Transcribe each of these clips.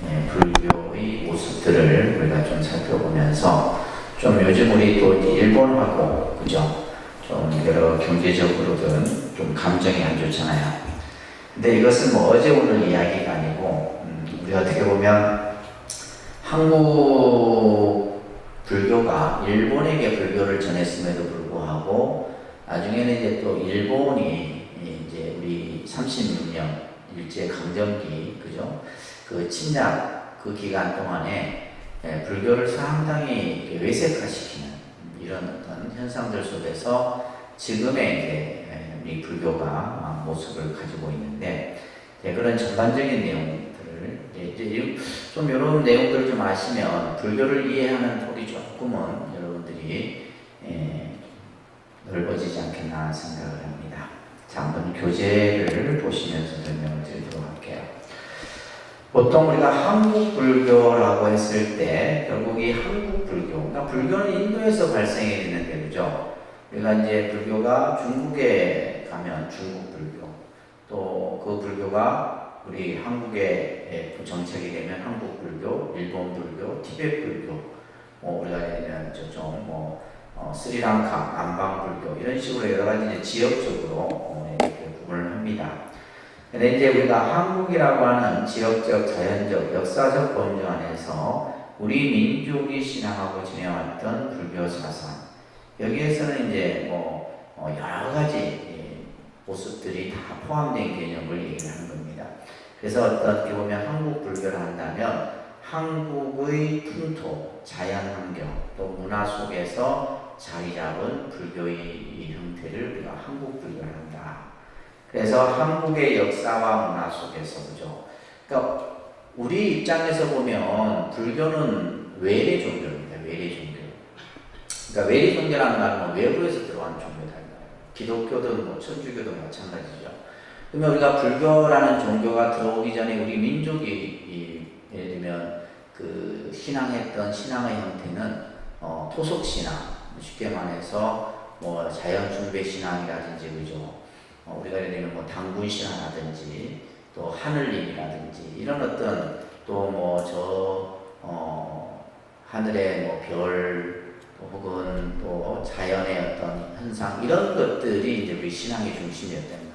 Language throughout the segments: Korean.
불교의 모습들을 우리가 좀 살펴보면서 좀 요즘 우리 또 일본하고 그죠? 좀 여러 경제적으로든 좀 감정이 안 좋잖아요. 근데 이것은 뭐 어제 오늘 이야기가 아니고 우리 어떻게 보면 한국 불교가 일본에게 불교를 전했음에도 불구하고 나중에는 이제 또 일본이 이제 우리 36년 일제 강점기 그죠? 그 침략 그 기간 동안에 불교를 상당히 외색화시키는 이런 어떤 현상들 속에서 지금의 이제 우리 불교가 모습을 가지고 있는데 그런 전반적인 내용들을 이제 좀 이런 내용들을 좀 아시면 불교를 이해하는 폭이 조금은 여러분들이 넓어지지 않겠나 생각을 합니다. 자, 한번 교재를 보시면서 설명을 드리도록 할게요. 보통 우리가 한국 불교라고 했을 때 결국 이 한국 불교, 그러니까 불교는 인도에서 발생이 되는데 그죠? 우리가 이제 불교가 중국에 가면 중국 불교, 또 그 불교가 우리 한국에 정착이 되면 한국 불교, 일본 불교, 티베트 불교, 우리가 예를 들면 저쪽 스리랑카, 남방 불교 이런 식으로 여러 가지 이제 지역적으로 이렇게 구분을 합니다. 근데 이제 우리가 한국이라고 하는 지역적, 자연적, 역사적 범주 안에서 우리 민족이 신앙하고 지내왔던 불교 사상 여기에서는 이제 여러 가지 모습들이 다 포함된 개념을 얘기하는 겁니다. 그래서 어떻게 보면 한국 불교를 한다면 한국의 풍토, 자연 환경, 또 문화 속에서 자리 잡은 불교의 형태를 우리가 한국 불교를 한다. 그래서 한국의 역사와 문화 속에서 그죠. 그러니까 우리 입장에서 보면 불교는 외래 종교입니다. 외래 종교. 그러니까 외래 종교라는 말은 외부에서 들어온 종교다. 기독교든 천주교든 마찬가지죠. 그러면 우리가 불교라는 종교가 들어오기 전에 우리 민족이 예를 들면 그 신앙했던 신앙의 형태는 토속 신앙, 쉽게 말해서 자연 숭배 신앙이라든지 그죠. 우리가 예를 들면 당군 신앙이라든지 또 하늘님이라든지 이런 어떤 또 하늘의 별 혹은 또 자연의 어떤 현상 이런 것들이 이제 우리 신앙의 중심이었단 말이에요.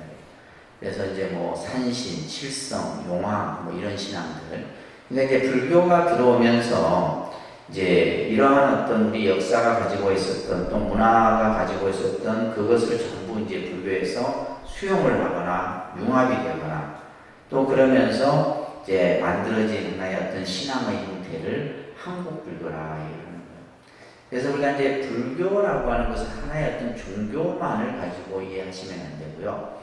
그래서 이제 산신, 칠성, 용왕 이런 신앙들. 근데 이제 불교가 들어오면서 이제 이러한 어떤 우리 역사가 가지고 있었던 또 문화가 가지고 있었던 그것을 전부 이제 불교에서 수용을 하거나 융합이 되거나 또 그러면서 이제 만들어진 하나의 어떤 신앙의 형태를 한국 불교라 하는 거예요. 그래서 우리가 이제 불교라고 하는 것은 하나의 어떤 종교만을 가지고 이해하시면 안 되고요.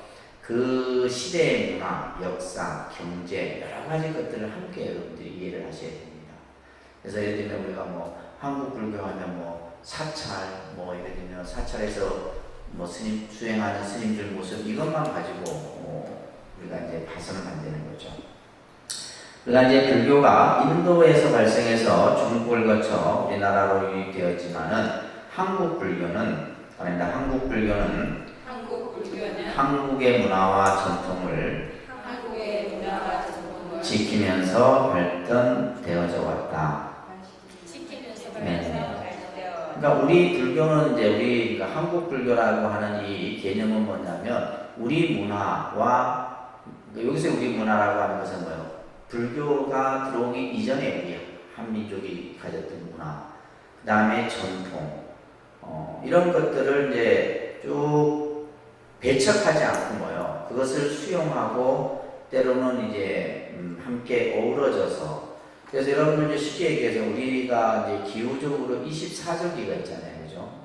그 시대의 문화, 역사, 경제 여러 가지 것들을 함께 여러분들이 이해를 하셔야 됩니다. 그래서 예를 들면 우리가 한국 불교하면 사찰, 예를 들면 사찰에서 스님 수행하는 스님들 모습 이것만 가지고 우리가 이제 봐서는 안 되는 거죠. 그러나 이제 불교가 인도에서 발생해서 중국을 거쳐 우리나라로 유입되었지만은 한국 불교는 한국의 문화와 전통을 지키면서 발전되어져 왔다. 그러니까 우리 불교는 이제 우리 한국 불교라고 하는 이 개념은 뭐냐면 우리 문화와 여기서 우리 문화라고 하는 것은 뭐예요? 불교가 들어오기 이전에 우리 한민족이 가졌던 문화, 그 다음에 전통, 이런 것들을 이제 쭉 배척하지 않고 그것을 수용하고 때로는 이제 함께 어우러져서 그래서 여러분들 쉽게 얘기해서 우리가 이제 기후적으로 24절기가 있잖아요. 그죠?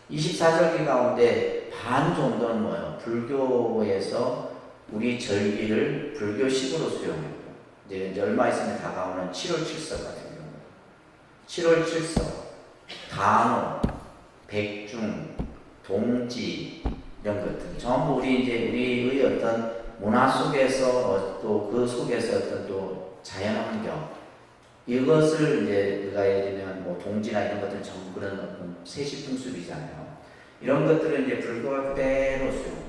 24절기 가운데 반 정도는 불교에서 우리 절기를 불교식으로 수용해요. 이제 얼마 있으면 다가오는 7월 7석 같은 경우. 7월 7석, 단오, 백중, 동지 이런 것들 전부 우리의 어떤 문화 속에서 또 그 속에서 어떤 또 자연 환경 이것을 이제 우리가 예를 들면 동지나 이런 것들은 전부 그런 어떤 세시풍습이잖아요. 이런 것들은 이제 불교가 그대로 수용.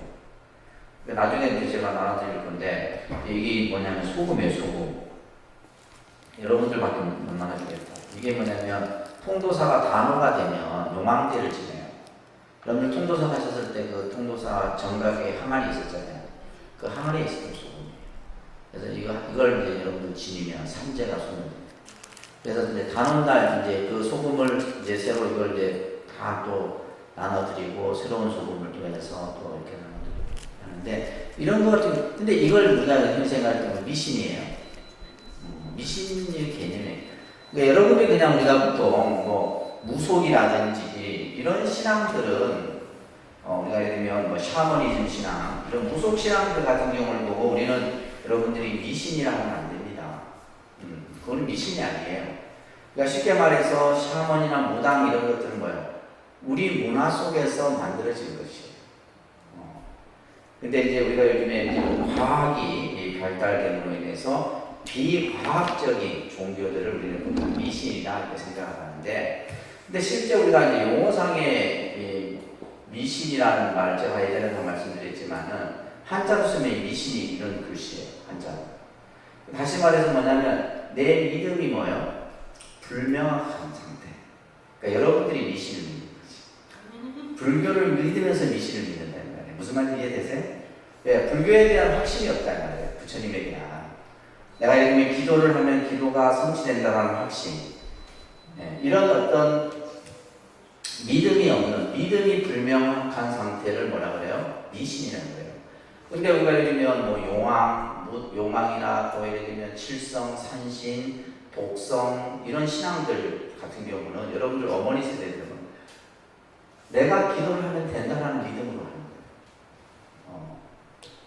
나중에 이제 제가 나눠드릴 건데 이게 뭐냐면 소금이에요. 소금. 여러분들밖에 못 나눠주겠다. 이게 뭐냐면 통도사가 단호가 되면 용왕제를 지내요. 여러분들 통도사 가셨을 때 그 통도사 정각에 항아리 있었잖아요. 그 항아리에 있었던 소금이에요. 그래서 이걸 이제 여러분들 지니면 산재가 소멸돼요. 그래서 이제 단원달 이제 그 소금을 이제 새로 이걸 이제 다 또 나눠드리고 새로운 소금을 또 해서 또 이렇게 나눠드리고 하는데 이런 거 같은 근데 이걸 우리가 현생할 때는 미신이에요. 미신의 개념이에요. 그러니까 여러분들이 그냥 우리가 보통 뭐 무속이라든지 이런 신앙들은 우리가 예를 들면 뭐 샤머니즘 신앙 이런 무속 신앙들 같은 경우를 보고 우리는 여러분들이 미신이라고 하면 안 됩니다. 그건 미신이 아니에요. 그러니까 쉽게 말해서 샤머니나 무당 이런 것들은 뭐예요? 우리 문화 속에서 만들어진 것이에요. 근데 이제 우리가 요즘에 이제 과학이 발달됨으로 인해서 비과학적인 종교들을 우리는 미신이다 이렇게 생각하는데, 근데 실제 우리가 이제 용어상의 미신이라는 말 제가 예전에 도 말씀드렸지만은 한자로 쓰면 미신이 이런 글씨예요. 한자로. 다시 말해서 뭐냐면 내 믿음이 뭐예요? 불명확한 상태. 그러니까 여러분들이 미신을 믿는 거지. 불교를 믿으면서 미신을 믿는다는 말이에요. 무슨 말인지 이해되세요? 네, 불교에 대한 확신이 없다는 말이에요. 부처님에 대한. 내가 예를 들면 기도를 하면 기도가 성취된다는 확신. 네, 이런 어떤 믿음이 없는, 믿음이 불명확한 상태를 뭐라 그래요? 미신이라는 거예요. 근데 우리가 예를 들면 뭐 용왕이나 또 예를 들면 칠성, 산신, 독성 이런 신앙들 같은 경우는 여러분들 어머니 세대들은 내가 기도를 하면 된다라는 믿음으로 하는 거예요.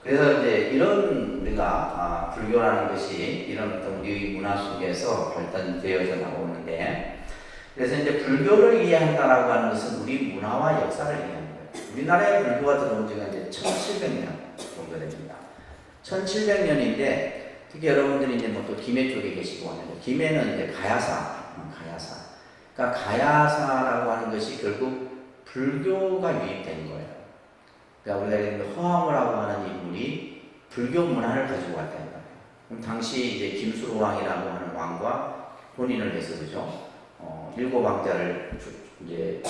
그래서 이제 이런 우리가 불교라는 것이 이런 어떤 우리 문화 속에서 발전되어져 나오는데, 그래서 이제 불교를 이해한다라고 하는 것은 우리 문화와 역사를 이해하는 거예요. 우리나라에 불교가 들어온 지가 이제 1700년 정도 됩니다. 1700년인데 특히 여러분들이 이제 뭐 또 김해 쪽에 계시고 하는데 김해는 이제 가야사. 그러니까 가야사라고 하는 것이 결국 불교가 유입된 거예요. 그러니까 우리가 허황우라고 하는 인물이 불교 문화를 가지고 왔다는 거예요. 그럼 당시 이제 김수로왕이라고 하는 왕과 혼인을 해서 그죠? 일곱 왕자를 이제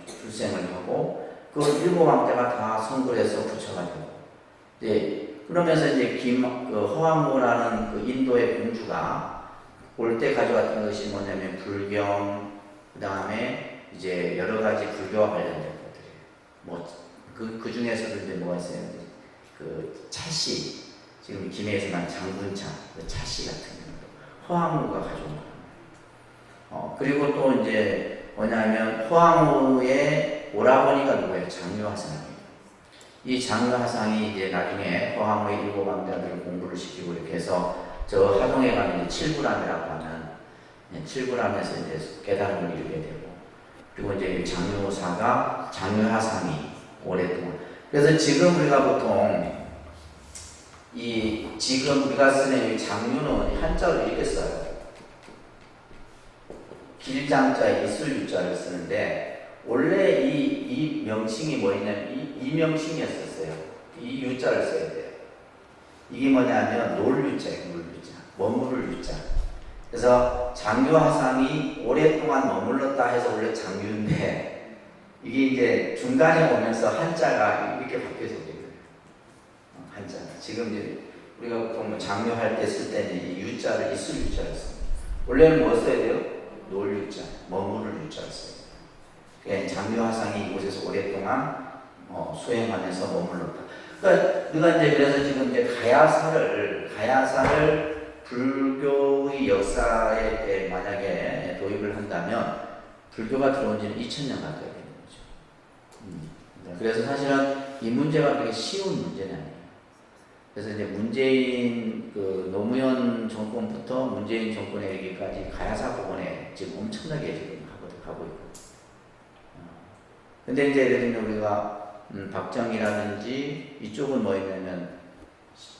출생을 하고 그 일곱 왕자가 다 성불해서 부처가 되고, 이제 그러면서 이제 허황무라는 그 인도의 공주가 올 때 가져왔던 것이 뭐냐면 불경, 그 다음에 이제 여러 가지 불교와 관련된 것들이에요. 뭐 그 중에서도 이제 뭐가 있어요? 그 차씨, 지금 김해에서 난 장군차, 그 차씨 같은 경우도 허황무가 가져온 거예요. 그리고 또 이제 뭐냐면 허황무의 오라버니가 누구예요? 장유화상이에요. 이 장유화상이 이제 나중에 허황무의 일곱 왕자들을 공부를 시키고 이렇게 해서 저 하동에 가면 이제 칠구람이라고 하는 칠구람에서 이제 깨달음을 이루게 되고, 그리고 이제 장유사가 장유화상이 오랫동안. 그래서 지금 우리가 보통 지금 우리가 쓰는 이 장유는 한자로 이렇게 써요. 길장자에 이술유자를 쓰는데 원래 이 명칭이 뭐냐면 이 명칭이었었어요. 이 유자를 써야 돼요. 이게 뭐냐면 놀유자예요. 놀유자. 머무를 유자. 그래서 장유화상이 오랫동안 머물렀다 해서 원래 장유인데 이게 이제 중간에 오면서 한자가 이렇게 바뀌어서 오게 돼요. 한자가. 지금 이제 우리가 보통 장유할 때 쓸 때는 이 유자를 이술유자를 씁니다. 원래는 뭐 써야 돼요? 놀유자, 머무를 유자를 써요. 그러니까 장유화상이 이곳에서 오랫동안 수행하면서 머물렀다. 그러니까 우리가 이제 그래서 지금 이제 가야사를 불교의 역사에 만약에 도입을 한다면 불교가 들어온 지는 2000년 가까이 되는 거죠. 그래서 사실은 이 문제가 그렇게 쉬운 문제는 아니에요. 그래서 이제 문재인 노무현 정권부터 문재인 정권에 이르기까지 가야사 복원에 지금 엄청나게 지금 가고 있고. 근데 이제 예를 들면 우리가 박정희라든지 이쪽은 뭐 있냐면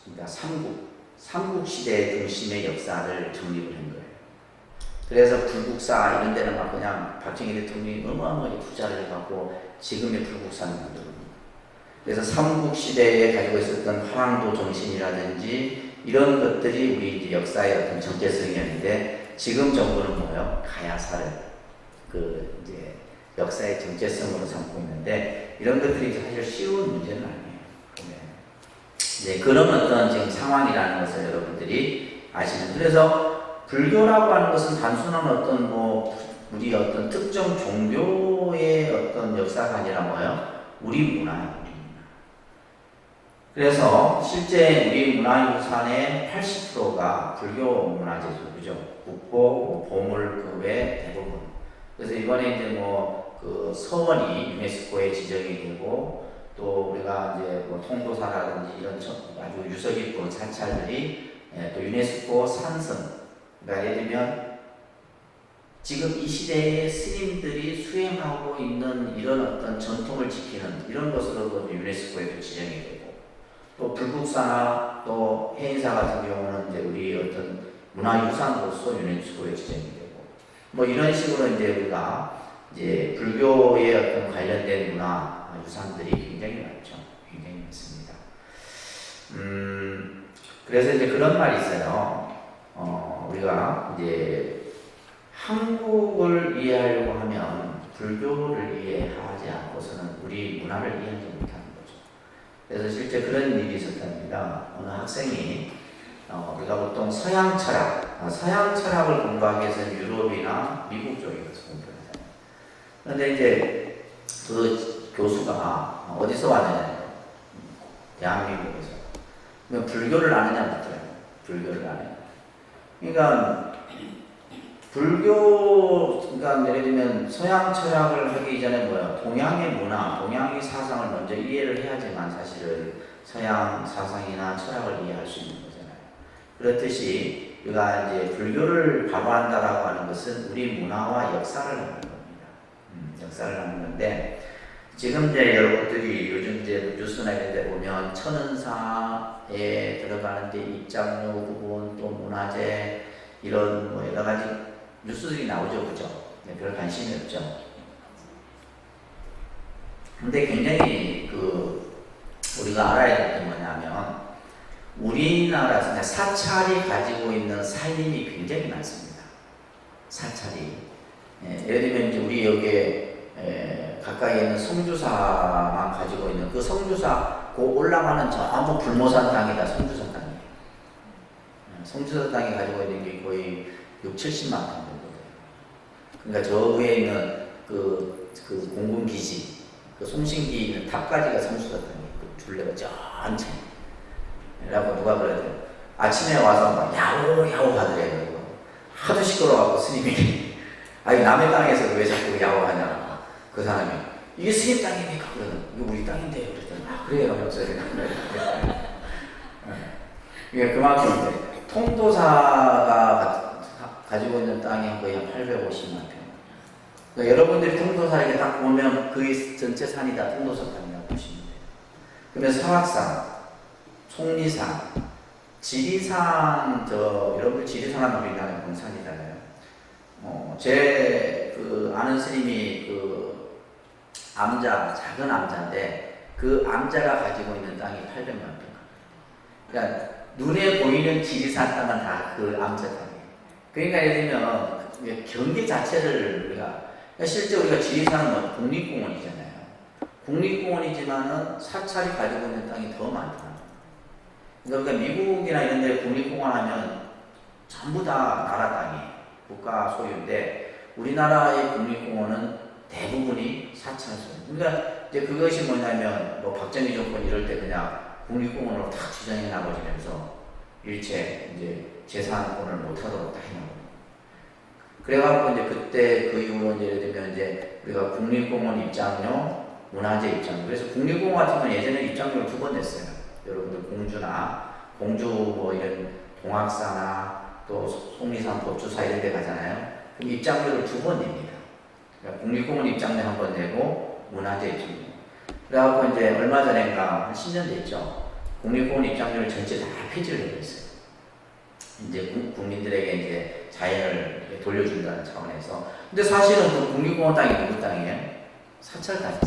그러니까 삼국 시대 중심의 역사를 정립을 한 거예요. 그래서 불국사 이런 데는 막 그냥 박정희 대통령이 어마어마하게 투자를 해갖고 지금의 불국사를 만들고, 그래서 삼국 시대에 가지고 있었던 화랑도 정신이라든지 이런 것들이 우리 이제 역사의 어떤 정체성이었는데 지금 정부는 뭐예요? 가야사를 그 이제 역사의 정체성으로 삼고 있는데 이런 것들이 사실 쉬운 문제는 아니에요. 이제 그런 어떤 지금 상황이라는 것을 여러분들이 아시는. 그래서 불교라고 하는 것은 단순한 어떤 뭐 우리 어떤 특정 종교의 어떤 역사가 아니라 뭐예요? 우리 문화예요. 우리 문화. 그래서 실제 우리 문화유산의 80%가 불교 문화재죠. 그죠? 국보, 보물 그 외 대부분. 그래서 이번에 이제 뭐 그 서원이 유네스코에 지정이 되고 또 우리가 이제 뭐 통도사라든지 이런 아주 유서 깊은 사찰들이 또 유네스코 산성, 그러니까 예를 들면 지금 이 시대에 스님들이 수행하고 있는 이런 어떤 전통을 지키는 이런 것으로도 유네스코에도 지정이 되고 또 불국사나 또 해인사 같은 경우는 이제 우리 어떤 문화유산으로서 유네스코에 지정이 되고 뭐 이런 식으로 이제 우리가 이제 불교의 어떤 관련된 문화 유산들이 굉장히 많죠. 굉장히 많습니다. 그래서 이제 그런 말이 있어요. 우리가 이제 한국을 이해하려고 하면 불교를 이해하지 않고서는 우리 문화를 이해하지 못하는 거죠. 그래서 실제 그런 일이 있었답니다. 어느 학생이 우리가 보통 서양 철학을 공부하기 위해서는 유럽이나 미국 쪽에 가서 공부를 하잖아요. 그런데 이제 그 교수가 어디서 왔느냐? 대한민국에서. 그러니까 불교를 아느냐 묻더라고요. 불교를 아느냐. 그러니까 그러니까 예를 들면 서양 철학을 하기 이전에 뭐야? 동양의 문화, 동양의 사상을 먼저 이해를 해야지만 사실은 서양 사상이나 철학을 이해할 수 있는 거잖아요. 그렇듯이 우리가 이제 불교를 바로 한다라고 하는 것은 우리 문화와 역사를 하는 겁니다. 역사를 하는 건데 지금 이제 여러분들이 요즘 이제 뉴스나 이런 데 보면 천은사에 들어가는데 입장료 부분 또 문화재 이런 뭐 여러 가지 뉴스들이 나오죠, 그죠? 네, 별 관심이 없죠. 근데 굉장히 우리가 알아야 될 게 뭐냐면 우리나라 사찰이 가지고 있는 살림이 굉장히 많습니다. 사찰이. 예를 들면 이제 우리 여기에 가까이에 있는 성주사만 가지고 있는 그 성주사 그 올라가는 전부 불모산 땅이다. 성주사 땅이. 성주사 땅이 가지고 있는 게 거의 6, 70만 땅 정도 돼요. 그러니까 저 위에 있는 그 공군기지, 그 송신기 있는 탑까지가 성주사 땅이에요. 그 둘레가 전체. 라고 누가 그래도 아침에 와서 막 야호 하더래요. 하도 시끄러워갖고 스님이 아니 남의 땅에서 왜 자꾸 야호하냐. 그 사람이 이게 스님 땅입니까? 그러는 이거 우리 땅인데요. 그랬더니 그래요 하면서 이게 그만큼 이제 통도사가 가지고 있는 땅이 거의 한 850만 평. 그러니까 여러분들이 통도사 이렇게 딱 보면 그 전체 산이 다 통도사 땅이라고 보시면 돼요. 그러면 설악산, 속리산, 지리산, 여러분 지리산 하면 우리나라 공산이잖아요. 제 아는 스님이 작은 암자인데 그 암자가 가지고 있는 땅이 800만 평. 그러니까 눈에 보이는 지리산 땅은 다 그 암자 땅이에요. 그러니까 예를 들면 경계 자체를 그러니까 실제 우리가 지리산은 국립공원이잖아요. 국립공원이지만은 사찰이 가지고 있는 땅이 더 많다. 그러니까 미국이나 이런 데 국립공원 하면 전부 다 나라 땅이에요. 국가 소유인데 우리나라의 국립공원은 대부분이 사찰 소유. 그러니까 이제 그것이 뭐냐면 뭐 박정희 정권 이럴 때 그냥 국립공원으로 탁 지정해 나버리면서 일체 이제 재산권을 못하도록 다 해놓은 거예요. 그래갖고 이제 그때 그 이후로 이제 예를 들면 이제 우리가 국립공원 입장료, 문화재 입장료. 그래서 국립공원 같은 경우는 예전에 입장료를 2번 냈어요. 여러분들 공주 뭐 이런 동학사나 또 속리산 법주사 이런 데 가잖아요. 그럼 입장료를 2번 냅니다. 그러니까 국립공원 입장료 1번 내고 문화재 입장료. 그래갖고 이제 얼마 전인가 한 10년 됐죠. 국립공원 입장료를 전체 다 폐지를 해버렸어요. 이제 국민들에게 이제 자연을 돌려준다는 차원에서. 근데 사실은 그 국립공원 땅이 누구 땅이에요? 사찰 땅.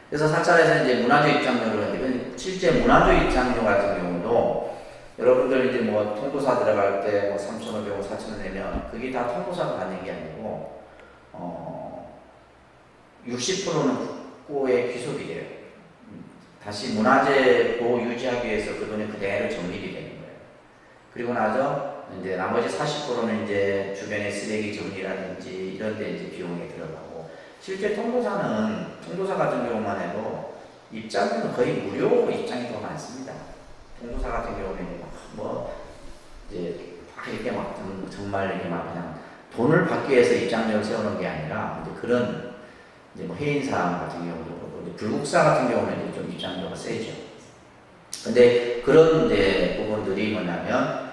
그래서 사찰에서 이제 문화재 입장료를 하는데 실제 문화재 입장료 같은 경우도 여러분들 이제 뭐 통도사 들어갈 때 뭐 3,500원, 4,000원 내면 그게 다 통도사가 받는 게 아니고 60%는 국고에 귀속이 돼요. 다시 문화재 보호 유지하기 위해서 그 돈이 그대로 적립이 되는 거예요. 그리고 나서 이제 나머지 40%는 이제 주변의 쓰레기 정리라든지 이런 데 이제 비용이 들어가고, 실제 통도사 같은 경우만 해도 입장료는 거의 무료 입장이 더 많습니다. 통도사 같은 경우는 이제 이렇게 막 정말 이렇게 막 그냥 돈을 받기 위해서 입장료를 세우는 게 아니라 이제 그런 이제 뭐 해인사 같은 경우도 그렇고, 불국사 같은 경우는 이제 좀 입장료가 세죠. 근데 그런 이제 부분들이 뭐냐면,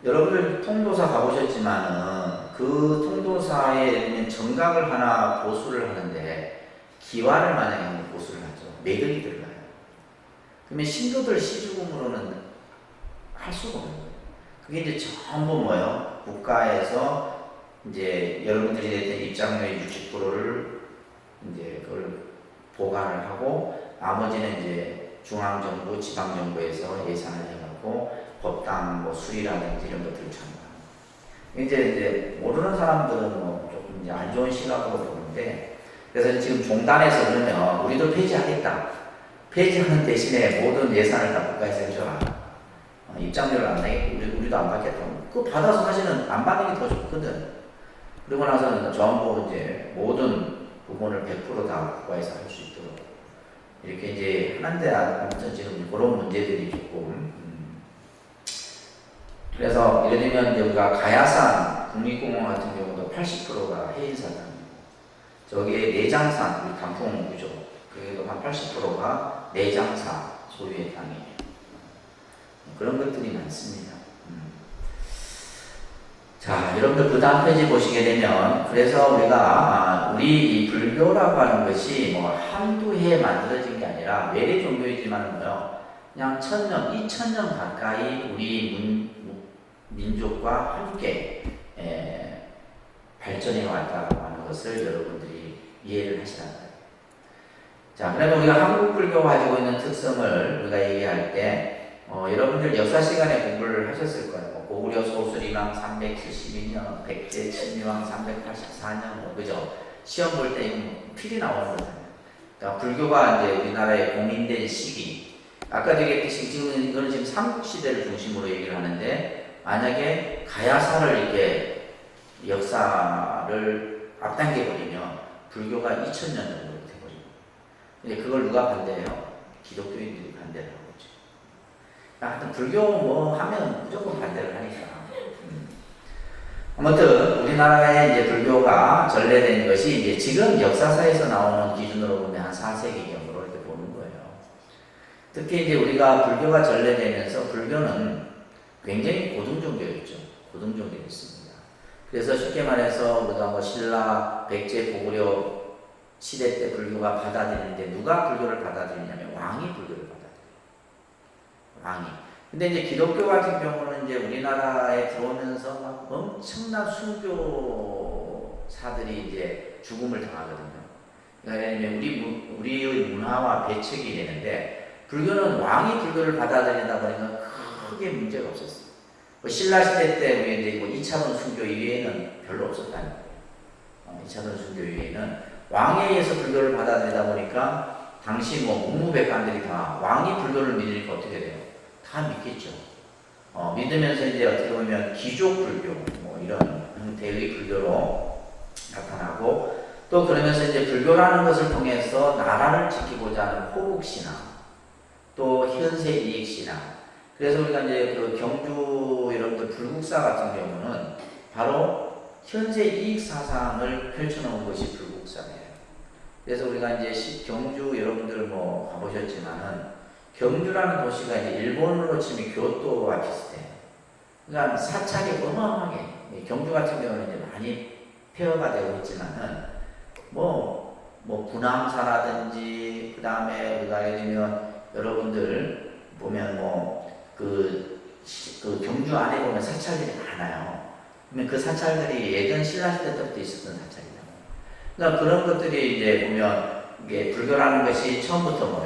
여러분들 통도사 가보셨지만은 그 통도사에 정각을 하나 보수를 하는데 기와를 만약에 보수를 하죠. 매각이 들어가요. 그러면 신도들 시주금으로는 할 수가 없는 거예요. 그게 이제 전부 뭐예요? 국가에서 이제 여러분들이 냈던 입장료의 60%를 이제 그걸 보관을 하고, 나머지는 이제 중앙정부, 지방정부에서 예산을 해갖고 법당 뭐 수리라든지 이런 것들을 참고합니다. 이제 모르는 사람들은 뭐 조금 이제 안 좋은 시각으로 보는데, 그래서 지금 종단에서 그러면 우리도 폐지하겠다. 폐지하는 대신에 모든 예산을 다 국가에서 해줘라. 입장료를 안 내게 우리도 안 받겠다. 그거 받아서 사실은 안 받는 게 더 좋거든. 그리고 나서는 전부 이제 모든 부분을 100% 다 국가에서 할 수 있도록 이렇게 이제 하는데, 아무튼 지금 그런 문제들이 조금 그래서 예를 들면 우리가 가야산 국립공원 같은 경우도 80%가 해인사 땅이고, 저기에 내장산 우리 단풍구죠. 그게도 한 80%가 내장사 소유의 땅이에요. 그런 것들이 많습니다. 자, 여러분들 그 다음 페이지 보시게 되면, 그래서 우리 이 불교라고 하는 것이 뭐 한두 해에 만들어진 게 아니라 외래 종교이지만 그냥 1000년, 2000년 가까이 우리 민족과 함께 발전해 왔다고 하는 것을 여러분들이 이해를 하시라는 거예요. 자, 그러면 우리가 한국 불교가 가지고 있는 특성을 우리가 얘기할 때 여러분들 역사 시간에 공부를 하셨을 거예요. 고구려 소수리왕 372년, 백제 친위왕 384년, 그죠? 시험 볼 때 필히 나오는 거잖아요. 그러니까 불교가 이제 우리나라에 공인된 시기. 아까 얘기했듯이 지금 이거는 지금 삼국시대를 중심으로 얘기를 하는데, 만약에 가야사를 이렇게 역사를 앞당겨버리면 불교가 2000년 정도 돼버립니다. 근데 그걸 누가 반대해요? 기독교인들이 반대를 하고 있죠. 하여튼 불교 뭐 하면 무조건 반대를 하니까. 아무튼 우리나라에 이제 불교가 전래된 것이 이제 지금 역사사에서 나오는 기준으로 보면 한 4세기경으로 이렇게 보는 거예요. 특히 이제 우리가 불교가 전래되면서 불교는 굉장히 고등종교였죠. 고등종교였습니다. 그래서 쉽게 말해서 우리가 뭐 신라, 백제, 고구려 시대 때 불교가 받아들이는데, 누가 불교를 받아들이냐면 왕이 불교를 받아들여요. 왕이. 근데 이제 기독교 같은 경우는 이제 우리나라에 들어오면서 막 엄청난 순교사들이 이제 죽음을 당하거든요. 그러니까 우리의 문화와 배척이 되는데, 불교는 왕이 불교를 받아들이다 보니까 크게 문제가 없었어요. 뭐 신라 시대 때 우리 이제 뭐 2차원 순교 이외에는 별로 없었다는 거예요. 2차원 순교 이외에는 왕에 의해서 불교를 받아들이다 보니까, 당시 뭐 문무백관들이 다 왕이 불교를 믿으니까 어떻게 돼요? 다 믿겠죠. 믿으면서 이제 어떻게 보면 기족 불교 뭐 이런 형태의 불교로 나타나고, 또 그러면서 이제 불교라는 것을 통해서 나라를 지키고자 하는 호국신앙, 또 현세 이익신앙. 그래서 우리가 이제 그 경주 여러분들 불국사 같은 경우는 바로 현세 이익 사상을 펼쳐놓은 것이 불국사예요. 그래서 우리가 이제 경주 여러분들 뭐 가보셨지만은, 경주라는 도시가 이제 일본으로 치면 교토와 비슷해요. 그러니까 사찰이 어마어마하게, 경주 같은 경우는 이제 많이 폐허가 되고 있지만은, 분황사라든지, 그 다음에 우리가 예를 들면 여러분들 보면 그 경주 안에 보면 사찰들이 많아요. 그러면 그 사찰들이 예전 신라시대 때부터 있었던 사찰이에요. 그러니까 그런 것들이 이제 보면, 이게 불교라는 것이 처음부터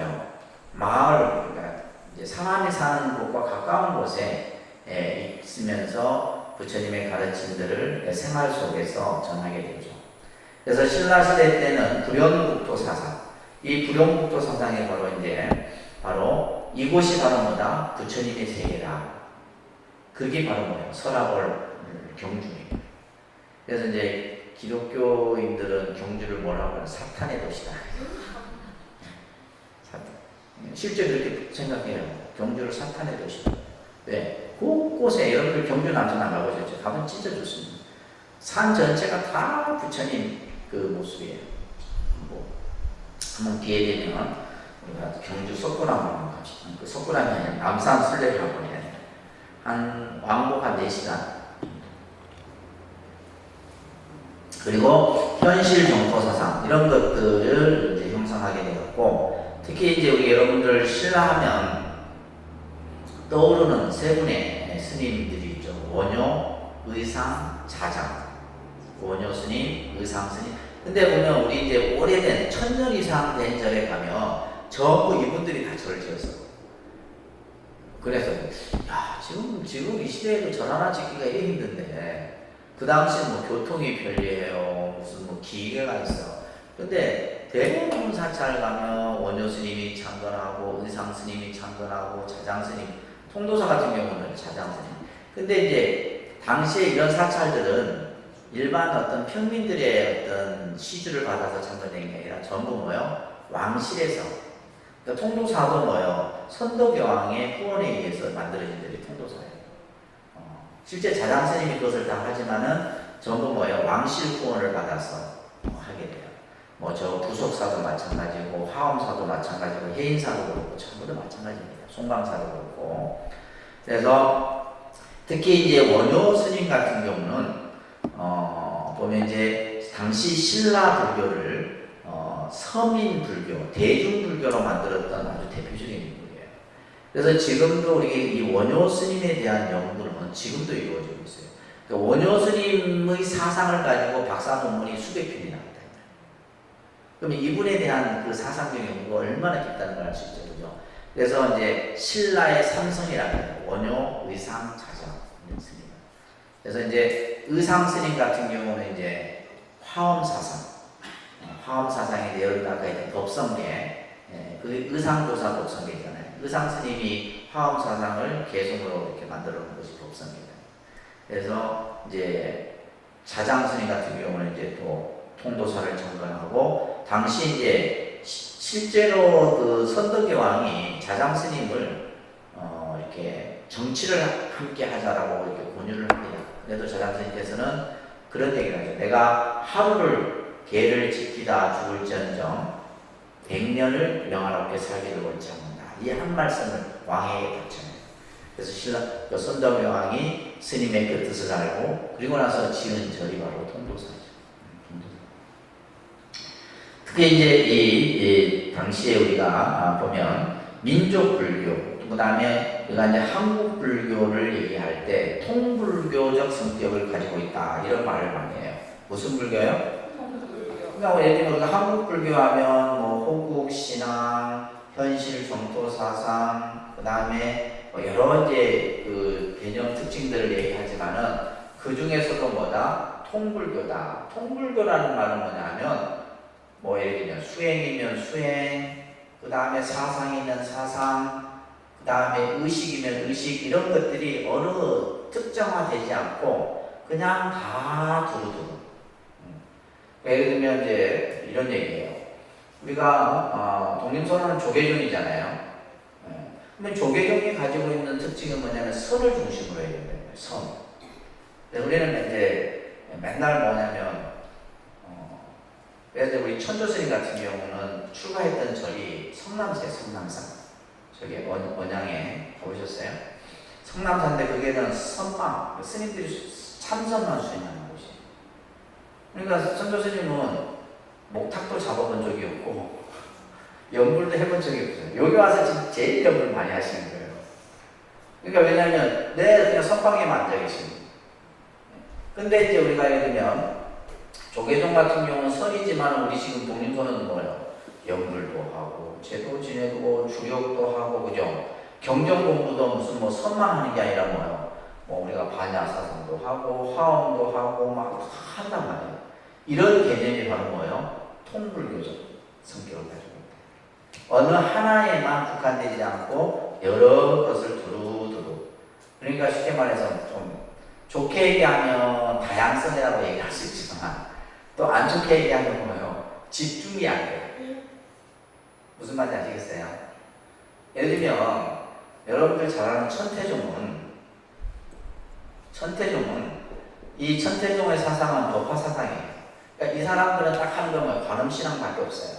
마을, 그러니까 이제 사람이 사는 곳과 가까운 곳에 있으면서 부처님의 가르침들을 생활 속에서 전하게 되죠. 그래서 신라 시대 때는 불연국토 사상, 이 불연국토 사상이 바로 이곳이 바로 뭐다? 부처님의 세계다. 그게 바로 뭐예요? 설화벌 경주입니다. 그래서 이제 기독교인들은 경주를 뭐라고 하나? 사탄의 도시다. 실제 그렇게 생각해요. 경주를 사탄의 도시다. 네. 곳곳에 여러분들 경주 남산 안 가보셨죠? 가면 진짜 좋습니다. 산 전체가 다 부처님 그 모습이에요. 한번 기회 되면 우리가 경주 석굴암 한번 갑시다. 그 석굴암이 아니라 남산 순례를 한번 해야 돼요. 한 왕복 한 4시간. 그리고 현실 정토 사상 이런 것들을 이제 형성하게 되었고, 특히 이제 우리 여러분들 신라하면 떠오르는 세 분의 스님들이 있죠. 원효, 의상, 자장. 원효 스님, 의상 스님. 근데 보면 우리 이제 오래된 1000년 이상 된 절에 가면 전부 이분들이 다 절을 지었어. 그래서 야, 지금 이 시대에도 절 하나 짓기가 이래 힘든데, 그 당시 뭐 교통이 편리해요. 무슨 뭐 기계가 있어. 근데 대부분 사찰 가면 원효 스님이 창건하고, 의상 스님이 창건하고, 자장 스님, 통도사 같은 경우는 자장 스님. 근데 이제 당시에 이런 사찰들은 일반 어떤 평민들의 어떤 시주를 받아서 창건된 게 아니라 전부 뭐요? 왕실에서. 그러니까 통도사도 뭐요? 선덕여왕의 후원에 의해서 만들어진 들이 통도사예요. 실제 자장 스님이 그것을 다 하지만은 전부 뭐요? 왕실 후원을 받아서 하게 돼요. 뭐 저 부속사도 마찬가지고, 화엄사도 마찬가지고, 해인사도 그렇고, 전부 다 마찬가지입니다. 송광사도 그렇고. 그래서 특히 이제 원효 스님 같은 경우는 보면 이제 당시 신라 불교를 서민 불교, 대중 불교로 만들었던 아주 대표적인 인물이에요. 그래서 지금도 우리 이 원효 스님에 대한 연구는 지금도 이루어지고 있어요. 그러니까 원효 스님의 사상을 가지고 박사 논문이 수백 편이 나왔다. 그러면 이분에 대한 그 사상적 연구가 얼마나 깊다는 걸 알 수 있죠, 그죠? 그래서 이제 신라의 삼성이라는 거예요. 원효, 의상, 자장 스님. 그래서 이제 의상 스님 같은 경우는 이제 화엄 사상, 화엄 사상에 내열을 아까 했던 법성계, 그 의상조사 법성계잖아요. 의상 스님이 화엄 사상을 개성으로 이렇게 만들어 놓은 것이 법성계다. 그래서 이제 자장 스님 같은 경우는 이제 또 통도사를 창건하고, 당시 이제 실제로 그 선덕의 왕이 자장 스님을 이렇게 정치를 함께 하자라고 이렇게 권유를 합니다. 그래도 자장 스님께서는 그런 얘기를 하죠. 내가 하루를 계를 지키다 죽을지언정 100년을 명하롭게 살기를 원치 않는다. 이 한 말씀을 왕에게 닥쳐요. 그래서 신라 그 선덕의 왕이 스님의 그 뜻을 알고, 그리고 나서 지은 절이 바로 통도사죠. 특히 이제 이 당시에 우리가 보면 민족 불교, 그 다음에 우리가 이제 한국 불교를 얘기할 때 통불교적 성격을 가지고 있다, 이런 말을 많이 해요. 무슨 불교요? 그러니까 예를 들면 우리가 한국 불교하면 뭐 호국 신앙, 현실 정토 사상, 그 다음에 뭐 여러 이제 그 개념 특징들을 얘기하지만은 그 중에서도 뭐다? 통불교다. 통불교라는 말은 뭐냐면 뭐 예를 들면 수행이면 수행, 그 다음에 사상이면 사상, 그 다음에 의식이면 의식, 이런 것들이 어느 특정화되지 않고 그냥 다 두루두루. 예를 들면 이제 이런 얘기예요. 우리가 독립선언은 조계종이잖아요. 그러면 조계종이 가지고 있는 특징은 뭐냐면 선을 중심으로 해야 돼요. 선. 우리는 이제 맨날 뭐냐면 그래서 우리 천조스님 같은 경우는 출가했던 절이 성남사예요. 성남사. 저기 원양에 가보셨어요? 성남사인데 거기에는 선망, 스님들이 참선만 수행하는 곳이에요. 그러니까 천조스님은 목탁도 잡아본 적이 없고 연불도 해본 적이 없어요. 여기 와서 지금 제일 연불 많이 하시는 거예요. 그러니까 왜냐하면 그냥 선방에만 앉아 계십니다. 근데 이제 우리가 예를 들면 조계종 같은 경우는 설이지만 우리 지금 독립선은 뭐예요? 연불도 하고 제도 지내고 주력도 하고, 그죠? 경전 공부도 무슨 뭐 선만 하는 게 아니라 뭐예요? 뭐 우리가 반야사상도 하고 화엄도 하고 막 한단 말이에요. 이런 개념이 바로 뭐예요? 통불교적 성격을 가지고 있다. 어느 하나에만 국한되지 않고 여러 것을 두루두루. 그러니까 쉽게 말해서 좀 좋게 얘기하면 다양성이라고 얘기할 수 있지만 또 안 좋게 얘기하면 뭐예요? 집중이 안 돼요. 무슨 말인지 아시겠어요? 예를 들면 여러분들 잘 아는 천태종은 이 천태종의 사상은 법화 사상이에요. 그러니까 이 사람들은 딱 하는 건 뭐예요? 관음신앙밖에 없어요.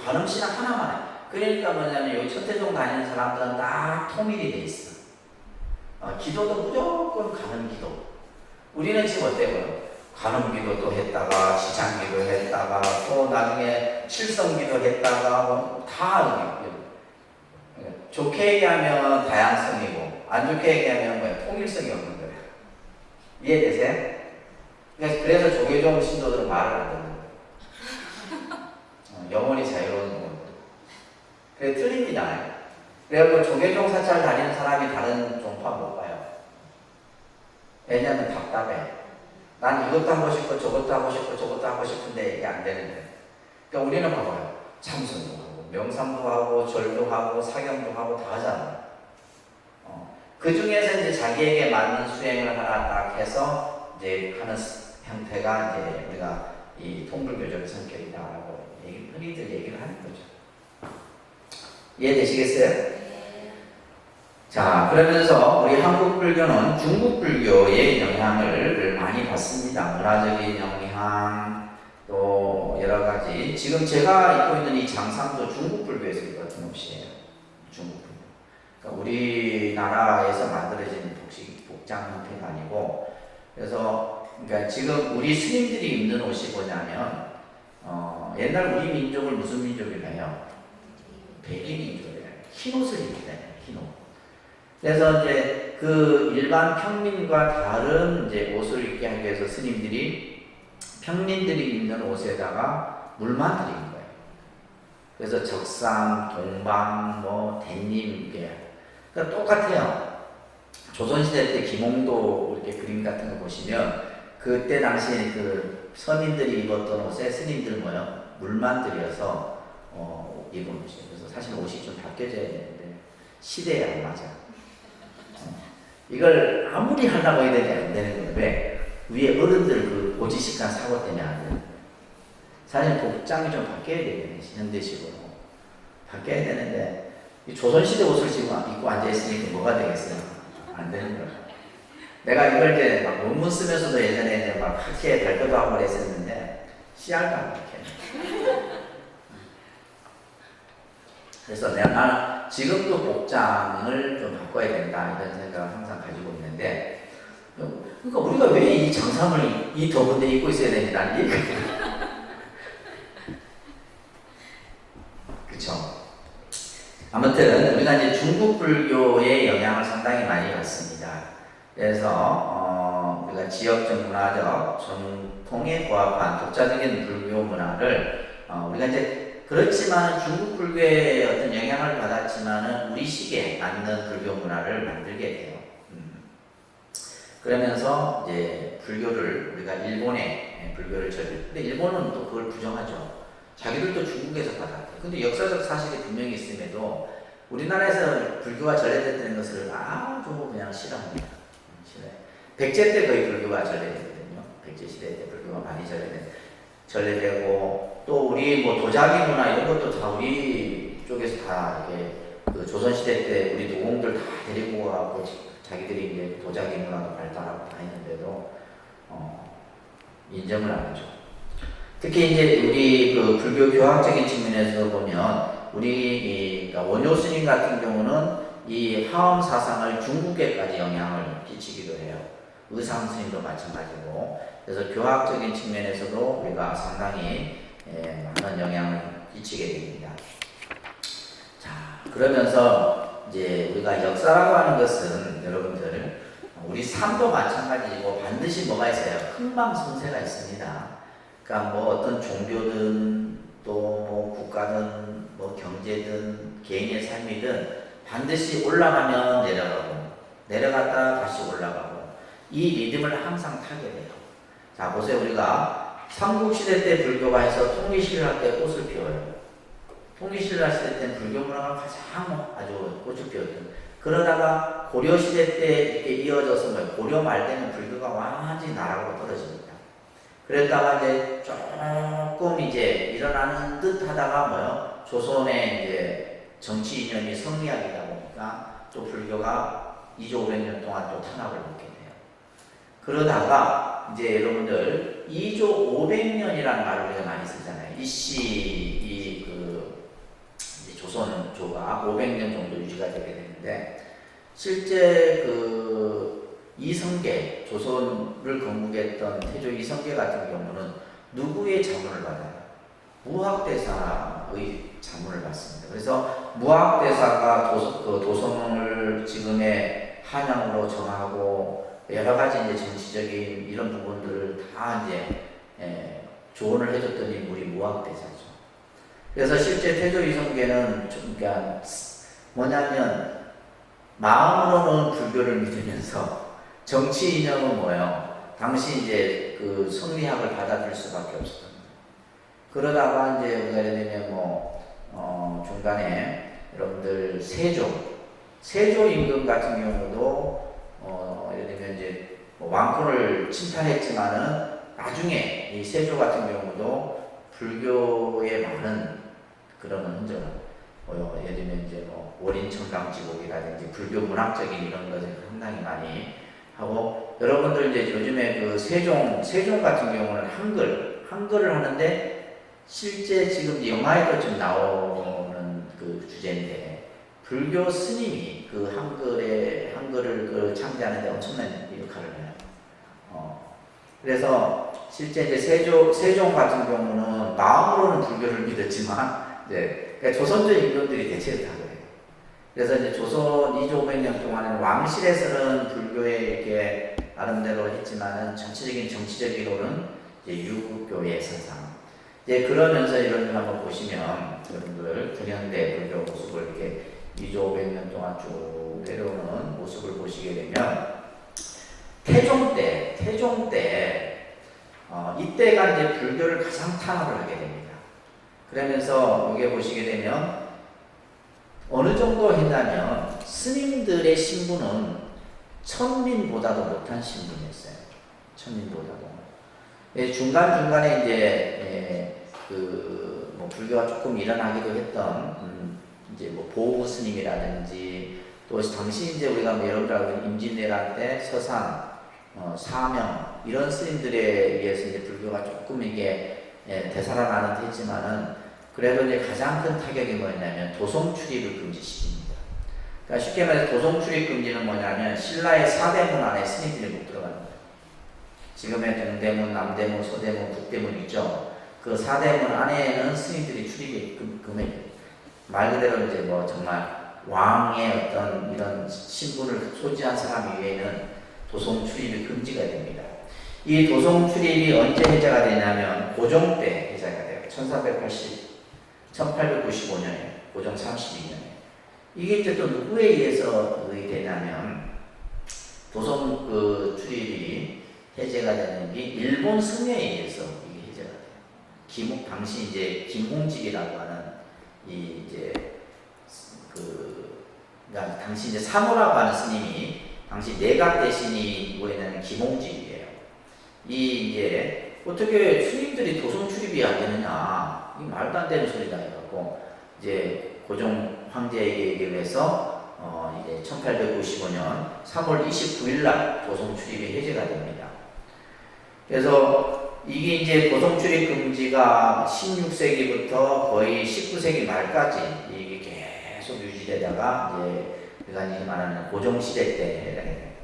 관음신앙 하나만 해요. 그러니까 뭐냐면 여기 천태종 다니는 사람들은 딱 통일이 돼 있어. 기도도 무조건 관음기도. 우리는 지금 어때요? 관음기도도 했다가 지장기도 했다가 또 나중에 칠성기도 했다가 다 좋게 얘기하면 다양성이고 안 좋게 얘기하면 뭐야? 통일성이 없는 거예요. 이해되세요? 그래서 조계종 신도들은 말을 안 듣는 거예요. 영원히 자유로운 거. 그래 틀립니다. 그래서 조계종 사찰 다니는 사람이 다른 종파 못 봐요. 왜냐하면 답답해. 난 이것도 하고 싶고 저것도 하고 싶고 저것도 하고 싶은데 이게 안 되는데. 그러니까 우리는 봐봐요. 참선도 하고 명상도 하고 절도 하고 사경도 하고 다 하잖아요. 그 중에서 이제 자기에게 맞는 수행을 하나 딱 해서 이제 하는 형태가 이제 우리가 이 통불교적 성격이다라고 흔히들 얘기를 하는 거죠. 이해되시겠어요? 네. 자, 그러면서 우리 한국 불교는 중국 불교의 영향을 많이 받습니다. 문화적인 영향, 또 여러 가지. 지금 제가 입고 있는 이 장상도 중국 불교에서 입었던 옷이에요. 중국 불교. 그러니까 우리나라에서 만들어진 복장 형태가 아니고, 그래서 그러니까 지금 우리 스님들이 입는 옷이 뭐냐면, 옛날 우리 민족을 무슨 민족이나요? 백인민족이에요. 흰 옷을 입게 돼요. 흰 옷. 그래서 이제 그 일반 평민과 다른 이제 옷을 입게 하기 위해서 스님들이 평민들이 입는 옷에다가 물만 들인 거예요. 그래서 적상, 동방, 뭐 댄님 이게 그러니까 똑같아요. 조선시대 때 김홍도 이렇게 그림 같은 거 보시면 그때 당시에 그 서민들이 입었던 옷에 스님들 뭐요? 물만 들여서 입은 옷이에요. 그래서 사실 옷이 좀 바뀌어져야 되는데 시대에 안 맞아. 이걸 아무리 하려고 해야 되지 안 되는 거예요. 왜? 위에 어른들 그 고지식한 사고 때문에 안 돼요. 사실 복장이 좀 바뀌어야 되겠네. 현대식으로. 바뀌어야 되는데 이 조선시대 옷을 지금 입고 앉아있으니까 뭐가 되겠어요? 안 되는 거예요. 내가 이걸 이제 막 논문 쓰면서도 예전에 이제 막 학회에 발표도 하고 그랬었는데 씨알도 안 먹혀. 그래서 나는 지금도 복장을 좀 바꿔야 된다 이런 생각을 항상 가지고 있는데 그러니까 우리가 왜 이 장상을 이 더운 데 입고 있어야 되는지 나는 이해가 안 돼. 그쵸? 아무튼 우리가 이제 중국 불교의 영향을 상당히 많이 받습니다. 그래서 우리가 지역적 문화적 전통에 부합한 독자적인 불교 문화를 우리가 이제 그렇지만 중국 불교의 어떤 영향을 받았지만은 우리식에 맞는 불교 문화를 만들게 돼요. 그러면서 이제 불교를 우리가 일본의 불교를 근데 일본은 또 그걸 부정하죠. 자기들도 중국에서 받았대. 근데 역사적 사실이 분명히 있음에도 우리나라에서 불교가 전래됐다는 것을 아주 그냥 싫어합니다. 싫어요. 백제 때 거의 불교가 전래됐거든요. 백제 시대 때 불교가 많이 전래되고 또 우리 뭐 도자기 문화 이런 것도 다 우리 쪽에서 다 이렇게 그 조선시대 때 우리 노공들 다 데리고 가고 자기들이 이제 도자기 문화도 발달하고 다 했는데도 인정을 안 하죠. 특히 이제 우리 그 불교 교학적인 측면에서 보면 우리 그러니까 원효 스님 같은 경우는 이 화엄 사상을 중국에까지 영향을 끼치기도 해요. 의상 스님도 마찬가지고. 그래서 교학적인 측면에서도 우리가 상당히 많은 영향을 끼치게 됩니다. 자, 그러면서 이제 우리가 역사라고 하는 것은 여러분들 우리 삶도 마찬가지고 반드시 뭐가 있어요? 흥망성쇠가 있습니다. 그러니까 뭐 어떤 종교든 또 뭐 국가든 뭐 경제든 개인의 삶이든 반드시 올라가면 내려가고 내려갔다 다시 올라가고 이 리듬을 항상 타게 돼요. 자, 보세요. 우리가 삼국시대 때 불교가 해서 통일시를 할 때 꽃을 피워요. 통일시를 했을 때 불교 문화가 가장 아주 꽃을 피웠던. 그러다가 고려시대 때 이렇게 이어져서 뭐 고려 말 되면 불교가 완전히 나락으로 떨어집니다. 그랬다가 이제 조금 이제 일어나는 듯 하다가 뭐요? 조선의 이제 정치 이념이 성리학이다 보니까 또 불교가 2조 500년 동안 또 탄압을 받게 돼요. 그러다가 이제 여러분들 2조 500년이라는 말을 우리가 많이 쓰잖아요. 이제 조선조가 500년 정도 유지가 되게 되는데 실제 이성계, 조선을 건국했던 태조 이성계 같은 경우는 누구의 자문을 받아요? 무학대사의 자문을 받습니다. 그래서 무학대사가 도성을 지금의 한양으로 정하고 여러 가지 이제 정치적인 이런 부분들을 다 이제 조언을 해줬던 인물이 무학대사죠. 그래서 실제 태조 이성계는 그러니까 뭐냐면 마음으로는 불교를 믿으면서 정치 이념은 뭐예요? 당시 이제 그 성리학을 받아들일 수밖에 없었던 거예요. 그러다가 이제 우리가 예를 들면 중간에 여러분들 세조 임금 같은 경우도 예를 들면 이제 왕권을 침탈했지만은 나중에 이 세조 같은 경우도 불교의 많은 그런 흔적을 예를 들면 이제 월인청강지곡이라든지 불교 문학적인 이런 것을 상당히 많이 하고 여러분들 이제 요즘에 그 세종 같은 경우는 한글을 하는데 실제 지금 영화에도 좀 나오는 그 주제인데 불교 스님이 그 한글을 창제하는데 엄청난 역할을 해요. 그래서 실제 이제 세종 같은 경우는 마음으로는 불교를 믿었지만 이제 그러니까 조선조 임금들이 대체를 다 그래요. 그래서 이제 조선 2조 500년 동안에는 왕실에서는 불교에 이렇게 나름대로 했지만은 전체적인 정치적으로는 이제 유국교의 선상. 이제 그러면서 이런 걸 한번 보시면 여러분들 근현대 불교 모습을 이렇게 2조 500년 동안 쭉 내려오는 모습을 보시게 되면 태종 때 이때가 이제 불교를 가장 탄압을 하게 됩니다. 그러면서 여기 보시게 되면 어느 정도 했냐면 스님들의 신분은 천민보다도 못한 신분이었어요. 천민보다도. 중간중간에 이제 불교가 조금 일어나기도 했던 이제 보우 스님이라든지 또 당시 이제 우리가 여러분들하고 임진왜란 때 서산, 사명 이런 스님들에 의해서 이제 불교가 조금 이게 되살아나는 듯 했지만은 그래도 이제 가장 큰 타격이 뭐였냐면 도성 출입을 금지시킵니다. 그러니까 쉽게 말해서 도성 출입 금지는 뭐냐면 신라의 4대문 안에 스님들이 못 들어가는 거예요. 지금의 동대문, 남대문, 서대문, 북대문 있죠. 그 4대문 안에는 스님들이 출입이 금해요. 말 그대로 이제 정말 왕의 어떤 이런 신분을 소지한 사람 이외에는 도성 출입이 금지가 됩니다. 이 도성 출입이 언제 해제가 되냐면 고종 때 해제가 돼요. 1895년에 고종 32년에 이게 이제 또 누구에 의해서 되냐면 도성 출입이 해제가 되는 게 일본 승려에 의해서 이게 해제가 돼요. 당시 이제 김홍직이라고 하는 그러니까 당시 이제 사모라고 하는 스님이 당시 내각 대신이 뭐였냐면 김홍직이에요. 이제 어떻게 스님들이 도성 출입이 안 되느냐? 이 말도 안 되는 소리다 해갖고 이제 고종 황제에게 얘기를 해서 이제 1895년 3월 29일 날 도성 출입이 해제가 됩니다. 그래서 이게 이제 도성 출입 금지가 16세기부터 거의 19세기 말까지 이게 계속 유지되다가 이제 우리가 말하는 고종 시대 때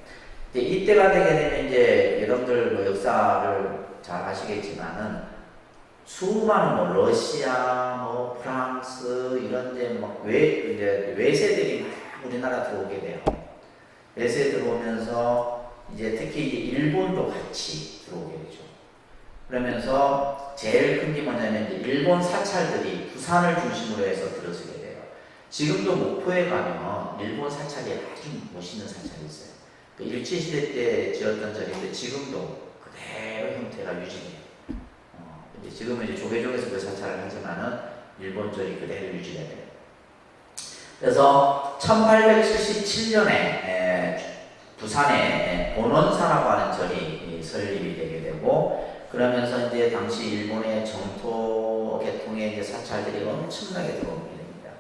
이때가 되게 되면 이제 여러분들 역사를 잘 아시겠지만은 수많은 러시아, 프랑스 이런 이제 외세들이 막 우리나라 들어오게 돼요. 외세 들어오면서 이제 특히 이제 일본도 같이 들어오게 되죠. 그러면서 제일 큰 게 뭐냐면 이제 일본 사찰들이 부산을 중심으로 해서 들어서게 돼요. 지금도 목포에 가면 일본 사찰이 아주 멋있는 사찰이 있어요. 그 일제시대 때 지었던 절인데 지금도 그대로 형태가 유지돼요. 이제 지금은 이제 조계종에서 그 사찰을 하지만은 일본 절이 그대로 유지가 돼요. 그래서 1877년에 부산에 본원사라고 하는 절이 설립이 되게 되고, 그러면서 이제 당시 일본의 정토 계통의 이제 사찰들이 엄청나게 들어오게 됩니다.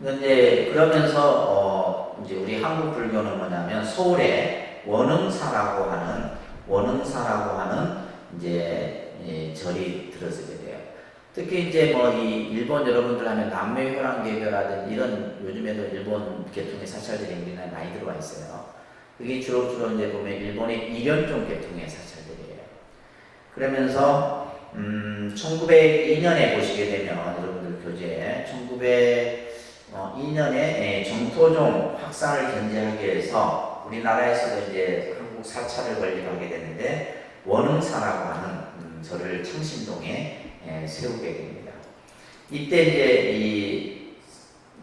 근데 그러면서 이제 우리 한국 불교는 뭐냐면 서울에 원흥사라고 하는 이제 절이 들어서게 돼요. 특히 이제 뭐 이 일본 여러분들 하면 남매혈왕계교라든지 이런 요즘에도 일본 계통의 사찰들이 우리나라에 많이 들어와 있어요. 그게 주로 이제 보면 일본의 일연종 계통의 사찰들이에요. 그러면서 1902년에 보시게 되면 여러분들 교재에 1902년에 정토종 확산을 견제하기 위해서 우리나라에서도 이제 한국 사찰을 건립하게 되는데 원흥사라고 하는 절을 창신동에 세우게 됩니다. 이때 이제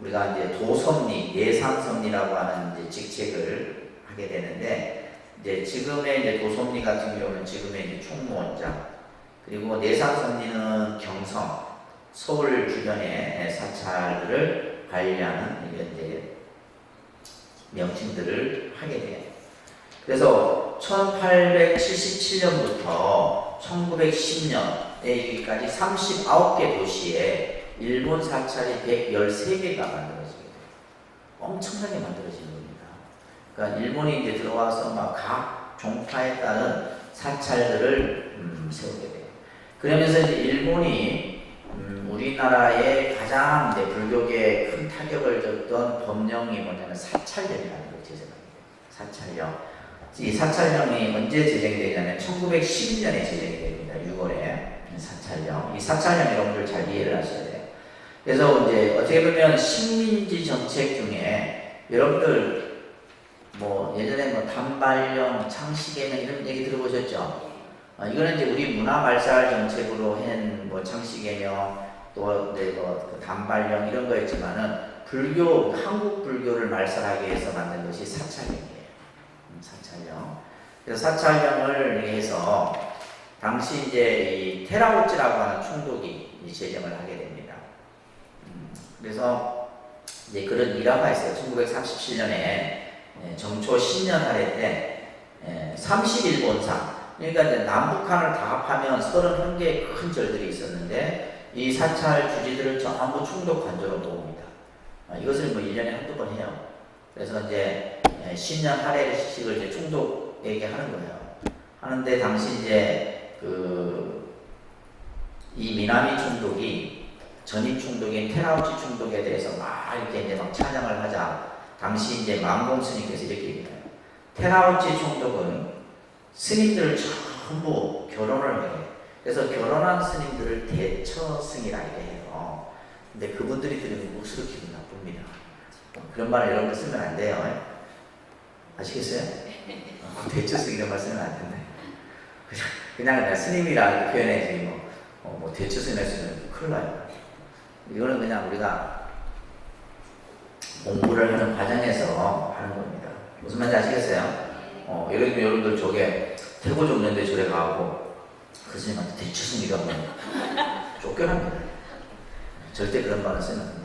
우리가 이제 도섭리, 내상섭리라고 하는 이제 직책을 하게 되는데, 이제 지금의 이제 도섭리 같은 경우는 지금의 이제 총무원장, 그리고 내상섭리는 경성, 서울 주변의 사찰들을 관리하는 이제 명칭들을 하게 돼요. 그래서 1877년부터 1910년에까지 39개 도시에 일본 사찰이 113개가 만들어지게 돼요. 엄청나게 만들어진 겁니다. 그러니까 일본이 이제 들어와서 막 각 종파에 따른 사찰들을 세우게 돼요. 그러면서 이제 일본이 우리나라의 가장 이제 불교계에 큰 타격을 줬던 법령이 뭐냐면 사찰령이라는 걸 제정합니다. 사찰령. 이 사찰령이 언제 제정이 되냐면 1912년에 제정이 됩니다. 6월에 사찰령. 이 사찰령 여러분들 잘 이해를 하셔야 돼요. 그래서 이제 어떻게 보면 식민지 정책 중에 여러분들 뭐 예전에 뭐 단발령, 창시개명 이런 얘기 들어보셨죠? 이거는 이제 우리 문화발달 정책으로 한 뭐 창시개명 또 뭐 단발령 이런 거였지만은 불교, 한국 불교를 말살하기 위해서 만든 것이 사찰령이에요. 사찰령. 그래서 사찰령을 위해서 당시 이제 이 테라우치라고 하는 총독이 제정을 하게 됩니다. 그래서 이제 그런 일화가 있어요. 1937년에 정초 10년 할애 때 31본사, 그러니까 이제 남북한을 다 합하면 31개의 큰 절들이 있었는데 이 사찰 주지들을 전부 총독 관저로 모읍니다. 이것을 뭐 1년에 한두 번 해요. 그래서 이제 신년 할애식을 이제 총독에게 하는 거예요. 하는데 당시 이제 이 미나미 총독이 전임 총독인 테라우치 총독에 대해서 막 이렇게 이제 막 찬양을 하자 당시 이제 만공 스님께서 이렇게 얘기해요. 테라우치 총독은 스님들을 전부 결혼을 해요. 그래서 결혼한 스님들을 대처승이라 해요. 근데 그분들이 들으면 무수로 기분 나쁩니다. 그런 말을 여러분들 쓰면 안 돼요. 아시겠어요? 대처승 이런 말 쓰면 안 된다. 그냥 스님이라 이렇게 표현해야지 뭐 대처승 했으면 큰일 나요. 이거는 그냥 우리가 공부를 하는 과정에서 하는 겁니다. 무슨 말인지 아시겠어요? 예를 들면 여러분들 저게 태고 줬는데 저래 가고 그 스님한테 대처승이라고 하면 쫓겨납니다. 절대 그런 말을 쓰면 안 돼요.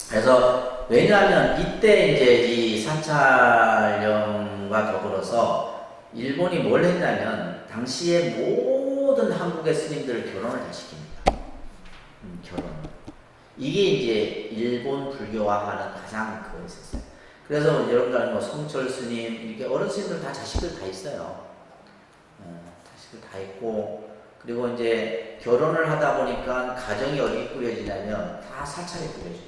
그래서 왜냐하면 이때 이제 이 사찰령과 더불어서 일본이 뭘 했냐면 당시에 모든 한국의 스님들을 결혼을 다 시킵니다. 결혼. 이게 이제 일본 불교화하는 가장 그거였어요. 그래서 여러분들 뭐 성철 스님 이렇게 어른 스님들 다 자식들 다 있어요. 자식들 다 있고, 그리고 이제 결혼을 하다 보니까 가정이 어디 꾸려지냐면 다 사찰에 꾸려져요.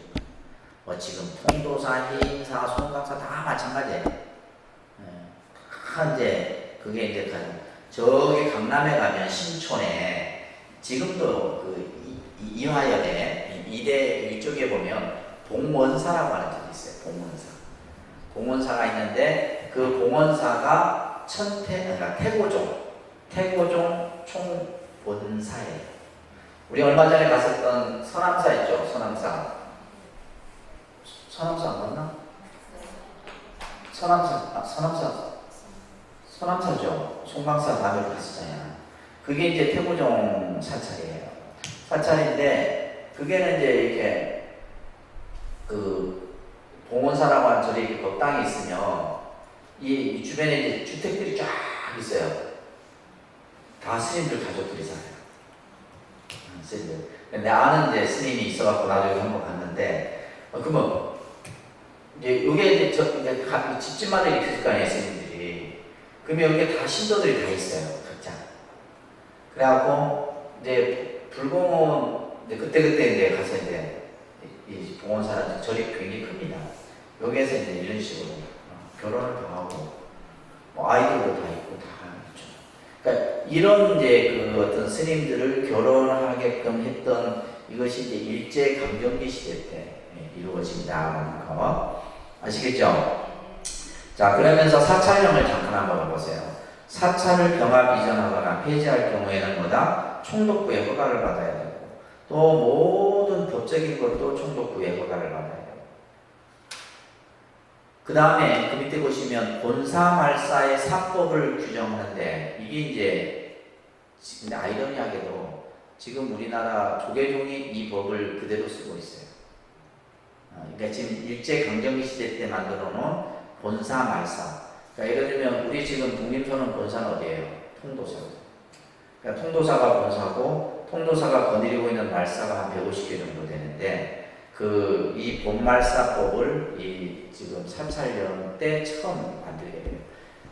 지금 통도사, 해인사, 송각사 다 마찬가지예요. 다 이제 그게 이제 저기 강남에 가면 신촌에 지금도 그 이화여대 이대 이쪽에 보면 봉원사라고 하는 데가 있어요. 봉원사. 봉원사가 있는데 그 봉원사가 태고종 총본사예요. 우리 얼마 전에 갔었던 서남사 있죠. 서남사. 서남사 안 맞나? 서남사죠. 송광사 다음에 갔었잖아요. 그게 이제 태고종 사찰이에요. 사찰인데, 그게는 이제 이렇게, 봉원사라고 하는 절이 이렇게 법당이 있으면, 이 주변에 이제 주택들이 쫙 있어요. 다 스님들 가족들이 살아요. 스님들. 근데 아는 이제 스님이 있어갖고 나중에 한번 갔는데, 그러면, 이제 요게 이제 집집마다 이렇게 있을 거 아니에요, 스님들이. 그러면 여기에 다 신도들이 다 있어요, 각자. 그래갖고, 이제 불공은, 이제 그때그때 이제 가서 이제, 이 봉원사는 절이 굉장히 큽니다. 여기에서 이제 이런 식으로 결혼을 다 하고, 뭐 아이들도 다 있고 다 있죠. 그러니까 이런 이제 그 어떤 스님들을 결혼하게끔 했던 이것이 이제 일제 강점기 시대 때 이루어진다는 거 아시겠죠? 자, 그러면서 사찰령을 잠깐 한번 보세요. 사찰을 병합 이전하거나 폐지할 경우에는 뭐다? 총독부의 허가를 받아야 되고, 또 모든 법적인 것도 총독부의 허가를 받아야 돼요. 그 다음에 그 밑에 보시면 본사말사의 사법을 규정하는데, 이게 이제 근데 아이러니하게도 지금 우리나라 조계종이 이 법을 그대로 쓰고 있어요. 그러니까 지금 일제 강점기 시대 때 만들어 놓은 본사말사. 그러니까 예를 들면 우리 지금 독립선언 본사는 어디예요? 통도사거든요. 그러니까 통도사가 본사고, 통도사가 거느리고 있는 말사가 한 150개 정도 되는데, 이 본말사법을 지금 사찰령 때 처음 만들게 돼요.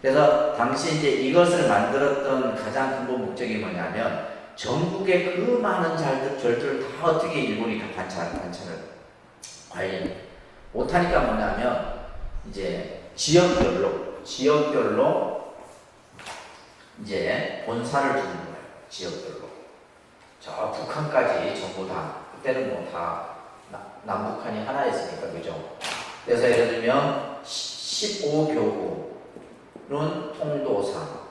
그래서 당시 이제 이것을 만들었던 가장 근본 목적이 뭐냐면, 전국의 그 많은 절들을 다 어떻게 일본이 다 관찰을 관리 못하니까 뭐냐면, 이제 지역별로 이제 본사를 두는 거예요. 지역별로. 저 북한까지 전부 다, 그때는 뭐 다 남북한이 하나였으니까, 그죠? 그래서 예를 들면 15교구는 통도사.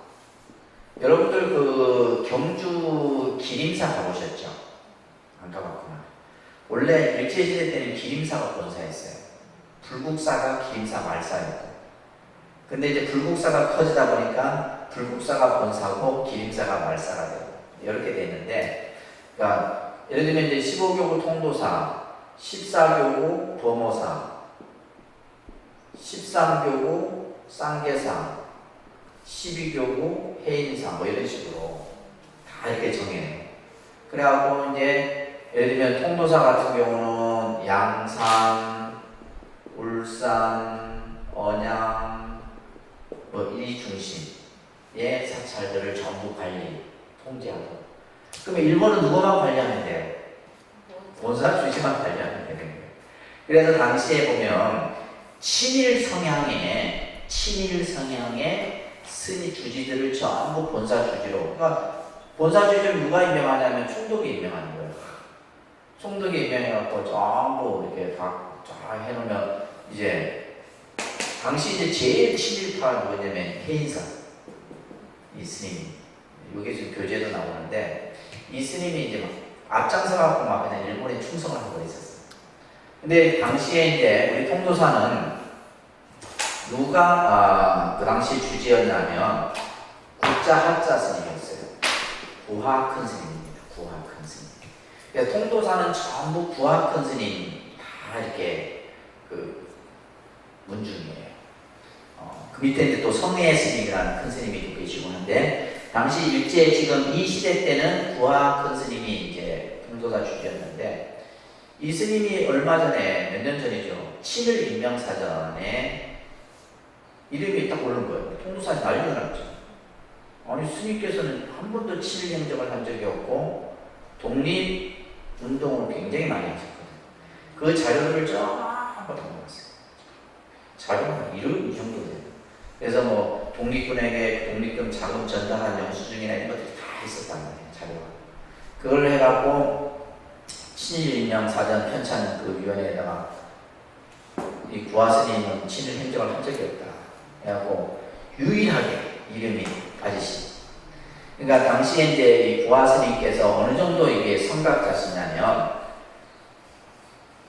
여러분들 그 경주 기림사 가보셨죠? 안 가봤구나. 원래 일제시대 때는 기림사가 본사였어요. 불국사가 기림사 말사였고, 근데 이제 불국사가 커지다 보니까 불국사가 본사고 기림사가 말사가 되고 이렇게 됐는데, 그러니까 예를 들면 이제 15교구 통도사, 14교구 범호사, 13교구 쌍계사, 12교구 해인사, 뭐 이런 식으로 다 이렇게 정해요. 그래갖고 이제 예를 들면 통도사 같은 경우는 양산, 울산, 언양, 뭐 이 중심의 사찰들을 전부 관리, 통제하고. 그러면 일본은 누구만 관리하면 돼요? 본사 주지만 관리하면 되는 거예요. 그래서 당시에 보면 친일 성향의 스님 주지들을 전부 본사 주지로, 그러니까 본사 주지를 누가 임명하냐면 총독이 임명하는 거예요. 총독이 임명해갖고 전부 이렇게 다 해놓으면, 이제 당시 이제 제일 친일파가 누구냐면 해인사, 이 스님이. 이게 지금 교재도 나오는데, 이 스님이 이제 막 앞장서갖고 막 그냥 일본에 충성을 하고 있었어요. 근데 당시에 이제 우리 통도사는 누가 그 당시 주지였냐면 국자 하자 스님이었어요. 구하 큰 스님입니다. 구하 큰 스님. 그래서 통도사는 전부 구하 큰 스님 다 이렇게 그 문중이에요. 그 밑에 이제 또 성례 스님이라는 큰 스님이 계시고 하는데, 당시 일제 지금 이 시대 때는 구하 큰 스님이 이제 통도사 주지였는데, 이 스님이 얼마 전에, 몇 년 전이죠, 친일 임명사전에 이름이 딱 오른 거예요. 통도사에 난리가 났죠. 아니, 스님께서는 한 번도 친일 행적을 한 적이 없고 독립운동을 굉장히 많이 하셨거든요. 그 자료들을 전부 다 모았어요. 자료가 이 정도 돼요. 그래서 뭐 독립군에게 독립금 자금 전달한 영수증이나 이런 것들이 다 있었단 말이에요. 자료가. 그걸 해갖고 친일 임명 사전 편찬 그 위원회에다가 이 구하 스님은 친일 행적을 한 적이 없다 해갖고 유일하게 이름이 아저씨. 그러니까 당시에 이제 이 구하 스님께서 어느 정도 이게 성각자시냐면,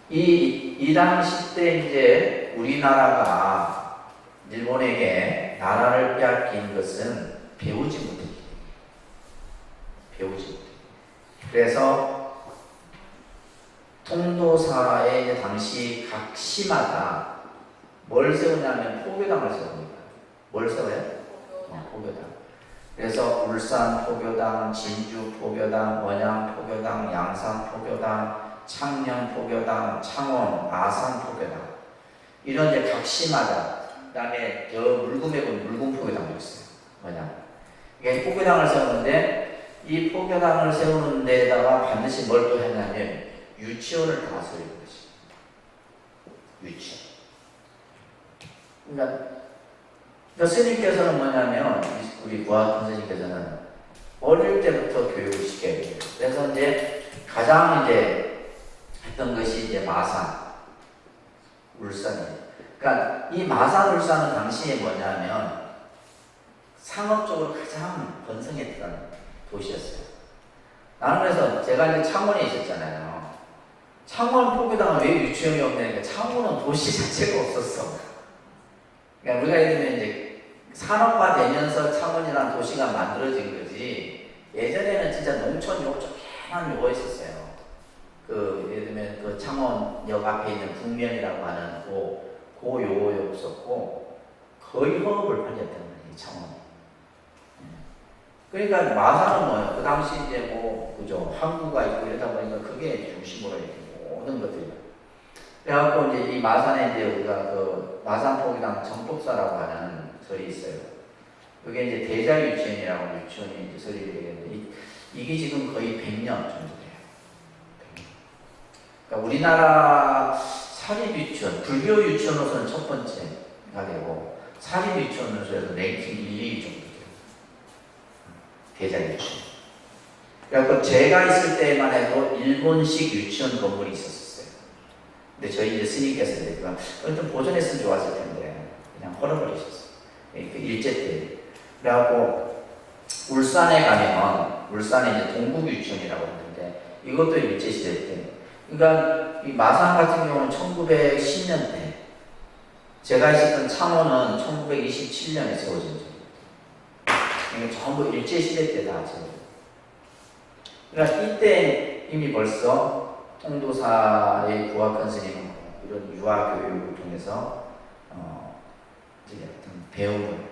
이 이 당시 때 이제 우리나라가 일본에게 나라를 빼앗긴 것은 배우지 못했기 때문에. 그래서 통도사의 이제 당시 각 시마다 뭘 세우냐면 포교당을 세웁니다. 뭘 세워요? 포교당. 그래서 울산 포교당, 진주 포교당, 원양 포교당, 양산 포교당, 창녕 포교당, 창원, 아산 포교당. 이런 이제 각 시마다. 그 다음에 저 물금에 보면 물금 포교당도 있어요. 원양. 이게 포교당을 세우는데 이 포교당을 세우는 데다가 반드시 뭘 또 했냐면 유치원을 다 세우는 것이. 유치원. 그러니까 스님께서는 뭐냐면 우리 구학 선생님께서는 어릴 때부터 교육을 시켜야 돼요. 그래서 이제 가장 이제 했던 것이 이제 마산, 울산이에요. 그러니까 이 마산, 울산은 당시에 뭐냐면 상업적으로 가장 번성했던 도시였어요. 나는 그래서 제가 이제 창원에 있었잖아요. 창원 포교당은 왜 유치원이 없냐니까 창원은 도시 자체가 없었어. 그러니까 우리가 예를 들면 이제 산업화되면서 창원이라는 도시가 만들어진 거지. 예전에는 진짜 농촌 요쪽에만 요거 있었어요. 그 예를 들면 그 창원역 앞에 있는 북면이라고 하는 고 요거 없었고 거의 허업을 벌였던 거지 창원이. 그러니까 마산은 뭐예요? 그 당시 이제 뭐 그죠 항구가 있고 이러다 보니까 그게 중심으로 이렇게 모든 것들이. 그래갖고 이제 이 마산에 이제 우리가 그 마산포교당 정법사라고 하는 절이 있어요. 그게 이제 대자유치원이라고 유치원이 이제 설립이 되겠는데 이게 지금 거의 100년 정도 돼요. 100년. 그러니까 우리나라 사립유치원, 불교 유치원으로서는 첫 번째가 되고 사립유치원으로서 랭킹 1, 2위 정도 돼요. 대자유치원. 그래갖고 제가 있을 때만 해도 일본식 유치원 건물이 있었어요. 근데 저희 이제 스님께서 이제 그걸 좀 보존했으면 좋았을 텐데 그냥 헐어버리셨어요. 그 일제 때. 그래갖고 울산에 가면 울산에 이제 동국유치원이라고 하는데 이것도 일제 시대 때. 그러니까 이 마산 같은 경우는 1910년대. 제가 있었던 창원은 1927년에 세워진 적입니다. 그러니까 전부 일제 시대 때 다 세워진. 그러니까 이때 이미 벌써 통도사의 부학한 스님은 이런 유아 교육을 통해서 이제 어떤 배움을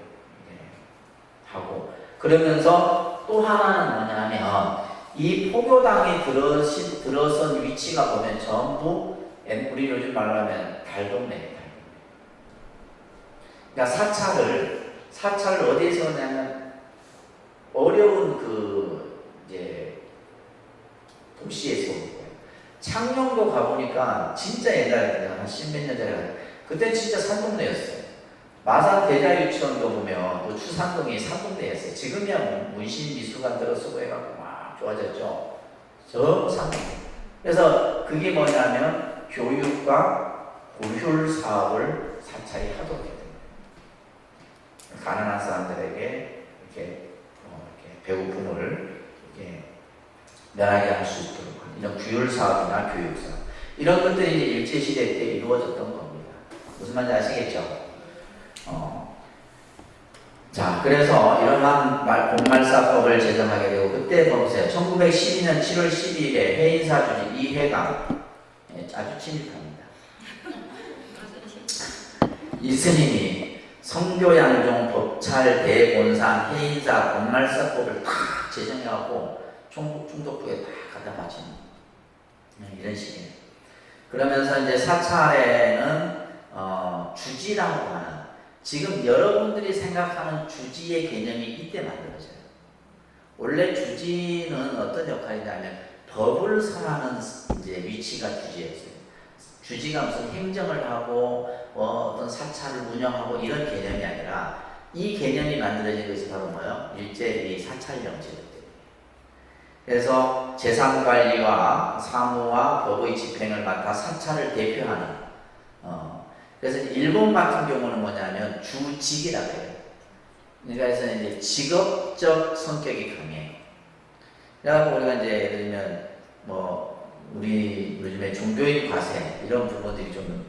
하고 그러면서 또 하나는 뭐냐면 이 포교당이 들어선 위치가 보면 전부 우리 요즘 말로 하면 달동네예요. 그러니까 사찰을 어디에 세웠냐면 어려운 그 이제 도시에 세운 거예요. 창녕도 가보니까 진짜 옛날에 한 10몇 년 전에 그때 진짜 산동네였어요. 마산 대자유치원도 보면 또 추산동이 산동네였어요. 지금이야 문신미술관 들어서고 해갖고 막 좋아졌죠. 저 산동네. 그래서 그게 뭐냐면 교육과 고휼 사업을 사찰이 하도록 해야 됩니다. 가난한 사람들에게 이렇게 배고픔을 이렇게 면하게 할 수 있도록 이런 규율 사업이나 교육 사업 이런 것들이 이제 일제 시대 때 이루어졌던 겁니다. 무슨 말인지 아시겠죠? 자, 그래서 이러한 본말사법을 제정하게 되고 그때 보세요. 1912년 7월 12일에 해인사 주지 이회강 아주 친밀합니다. 이 스님이 성교양종 법찰 대본산 해인사 본말사법을 탁 제정해갖고 충북 중독부에 딱 갖다 바치는 이런 식이에요. 그러면서 이제 사찰에는 주지라고 하는 지금 여러분들이 생각하는 주지의 개념이 이때 만들어져요. 원래 주지는 어떤 역할이냐면 법을 설하는 이제 위치가 주지였어요. 주지가 무슨 행정을 하고 어떤 사찰을 운영하고 이런 개념이 아니라 이 개념이 만들어진 것이 바로 뭐예요? 일제의 사찰령제들. 그래서 재산관리와 사무와 법의 집행을 맡아 사찰을 대표하는 그래서 일본 같은 경우는 뭐냐면 주직이라고 해요. 그래서 이제 직업적 성격이 강해요. 그래서 우리가 이제 예를 들면 뭐 우리 요즘에 종교인 과세 이런 부분들이 좀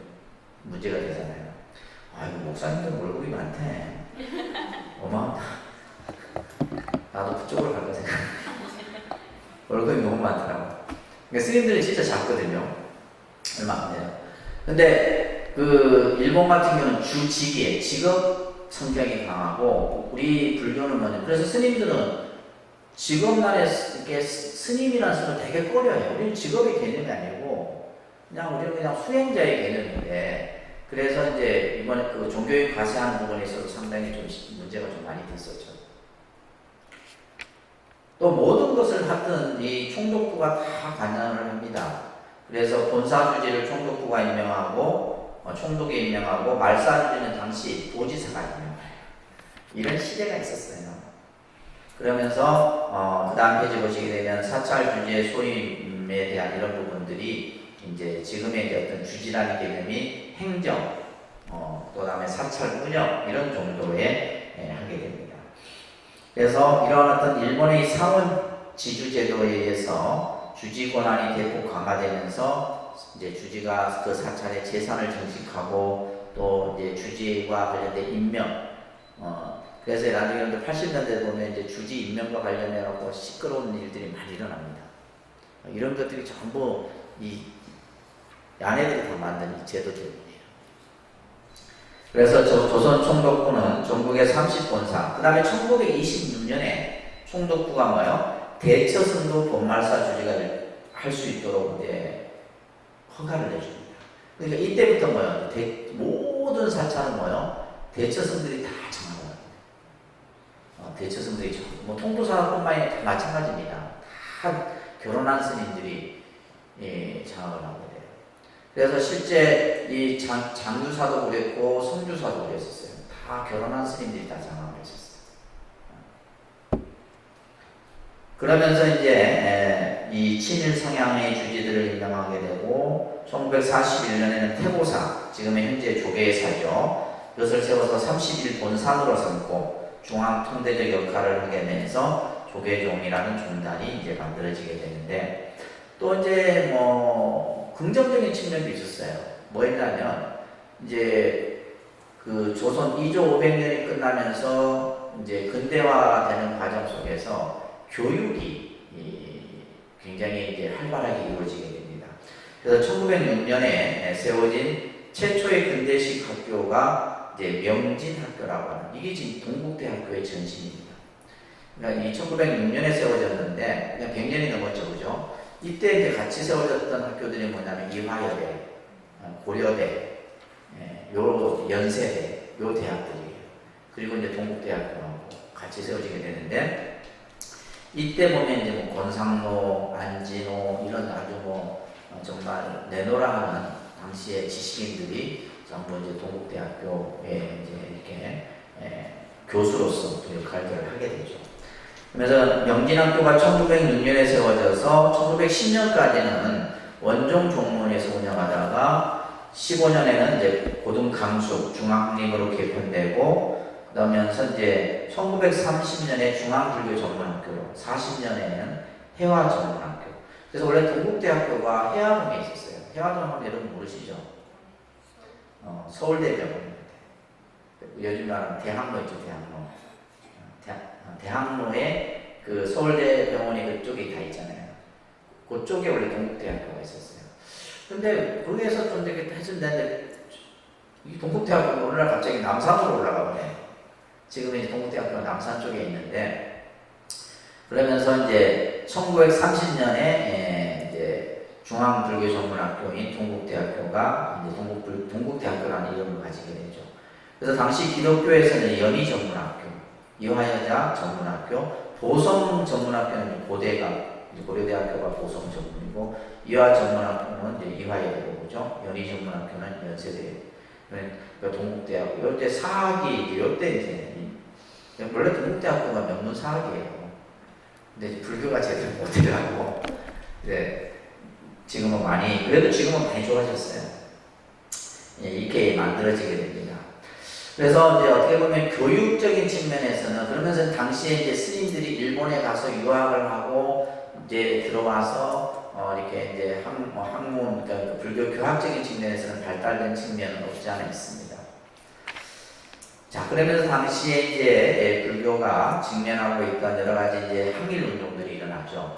문제가 되잖아요. 아이고 목사님들 월급이 많대. 어마어마하다. 나도 그쪽으로 갈까 생각. 월급이 너무 많더라고. 그러니까 스님들이 진짜 작거든요. 얼마 안 돼요. 근데 그 일본 같은 경우는 주직에 직업 성격이 강하고 우리 불교는 뭐냐. 그래서 스님들은 직업란에 이렇게 스님이라는 수를 되게 꺼려해요. 우리는 직업의 개념이 아니고 우리는 그냥 수행자의 개념인데 그래서 이제 이번에 그 종교인 과세하는 부분에 있어서 상당히 좀 문제가 좀 많이 됐었죠. 또 모든 것을 하든 이 총독부가 다 관여를 합니다. 그래서 본사주지를 총독부가 임명하고 총독이 임명하고 말사주지는 당시 도지사가 임명해요. 이런 시대가 있었어요. 그러면서 그 다음 페이지 보시게 되면 사찰주지의 소임에 대한 이런 부분들이 이제 지금의 이제 어떤 주지라는 개념이 행정, 또 다음에 사찰 운영 이런 정도에 하게 됩니다. 그래서 이런 어떤 일본의 상원 지주제도에 의해서 주지 권한이 대폭 강화되면서 이제 주지가 그 사찰의 재산을 정식하고 또 이제 주지와 관련된 임명, 그래서 나중에 80년대 보면 이제 주지 임명과 관련해서 시끄러운 일들이 많이 일어납니다. 이런 것들이 전부 이 야네들이 다 만든 이 제도 때문이에요. 그래서 조선 총독부는 전국의 30본사, 그 다음에 1926년에 총독부가 뭐요? 대처승도 본말사 주지가 할 수 있도록 이제 허가를 내줍니다. 그러니까 이때부터 뭐요? 모든 사찰은 뭐요? 대처승들이 다 장악을 합니다. 대처승들이 뭐 통도사뿐만이 아니라 다 마찬가지입니다. 다 결혼한 스님들이 장악을 하고 돼요. 그래서 실제 이 장주사도 그랬고 성주사도 그랬었어요. 다 결혼한 스님들이 다 장악을 했었어요. 그러면서 이제 이 친일 성향의 주지들을 임명하게 되고 1941년에는 태보사, 지금의 현재 조계사죠. 이것을 세워서 31본산으로 삼고 중앙통대적 역할을 하게 되면서 조계종이라는 종단이 이제 만들어지게 되는데 또 이제 뭐 긍정적인 측면도 있었어요. 뭐였냐면 이제 그 조선 2조 500년이 끝나면서 이제 근대화되는 과정 속에서 교육이 굉장히 이제 활발하게 이루어지게 됩니다. 그래서 1906년에 세워진 최초의 근대식 학교가 이제 명진학교라고 하는 이게 지금 동국대학교의 전신입니다. 그러니까 이 1906년에 세워졌는데 그냥 100년이 넘었죠, 그죠? 이때 이제 같이 세워졌던 학교들이 뭐냐면 이화여대, 고려대, 요 연세대, 요 대학들이에요. 그리고 이제 동국대학교하고 같이 세워지게 되는데 이때 보면 이제 뭐 권상로, 안진호 이런 아주 뭐 정말 내노라 하는 당시의 지식인들이 전부 이제 동국대학교에 이제 이렇게 교수로서 또 역할들을 하게 되죠. 그래서 명진학교가 1906년에 세워져서 1910년까지는 원종 종문에서 운영하다가 15년에는 이제 고등강숙 중앙학림으로 개편되고 그러면서 이제 1930년에 중앙불교 전문학교로 40년에는 해화 전문학교. 그래서 원래 동국대학교가 해화동에 있었어요. 해화동은 여러분 모르시죠? 서울대병원입니다. 요즘 말하는 대학로 있죠, 대학로. 대학로에 그 서울대병원이 그쪽에 다 있잖아요. 그쪽에 원래 동국대학교가 있었어요. 근데 거기에서 좀 되게 했는데 이 동국대학교가 오늘날 갑자기 남산으로 올라가 보네. 지금 이제 동국대학교가 남산 쪽에 있는데 그러면서 이제 1930년에 이제 중앙불교전문학교인 동국대학교가 이제 동국대학교라는 이름을 가지게 되죠. 그래서 당시 기독교에서는 연희전문학교, 이화여자 전문학교, 보성전문학교는 고려대학교가 보성전문이고 이화전문학교는 이제 이화여대고 그죠? 연희전문학교는 연세대. 그러니까 동국대학교 이때 사학이 이때 이제 원래 동국대학교가 명문 사학이에요. 근데 이제 불교가 제대로 못해가고 이제 지금은 많이 그래도 지금은 많이 좋아졌어요. 이렇게 만들어지게 됩니다. 그래서 이제 어떻게 보면 교육적인 측면에서는 그러면서 당시에 이제 스님들이 일본에 가서 유학을 하고 이제 들어와서 이렇게 이제 학문, 그러니까 그 불교 교학적인 측면에서는 발달된 측면은 없지 않아 있습니다. 자, 그러면서 당시에 이제 불교가 직면하고 있던 여러 가지 이제 항일 운동들이 일어났죠.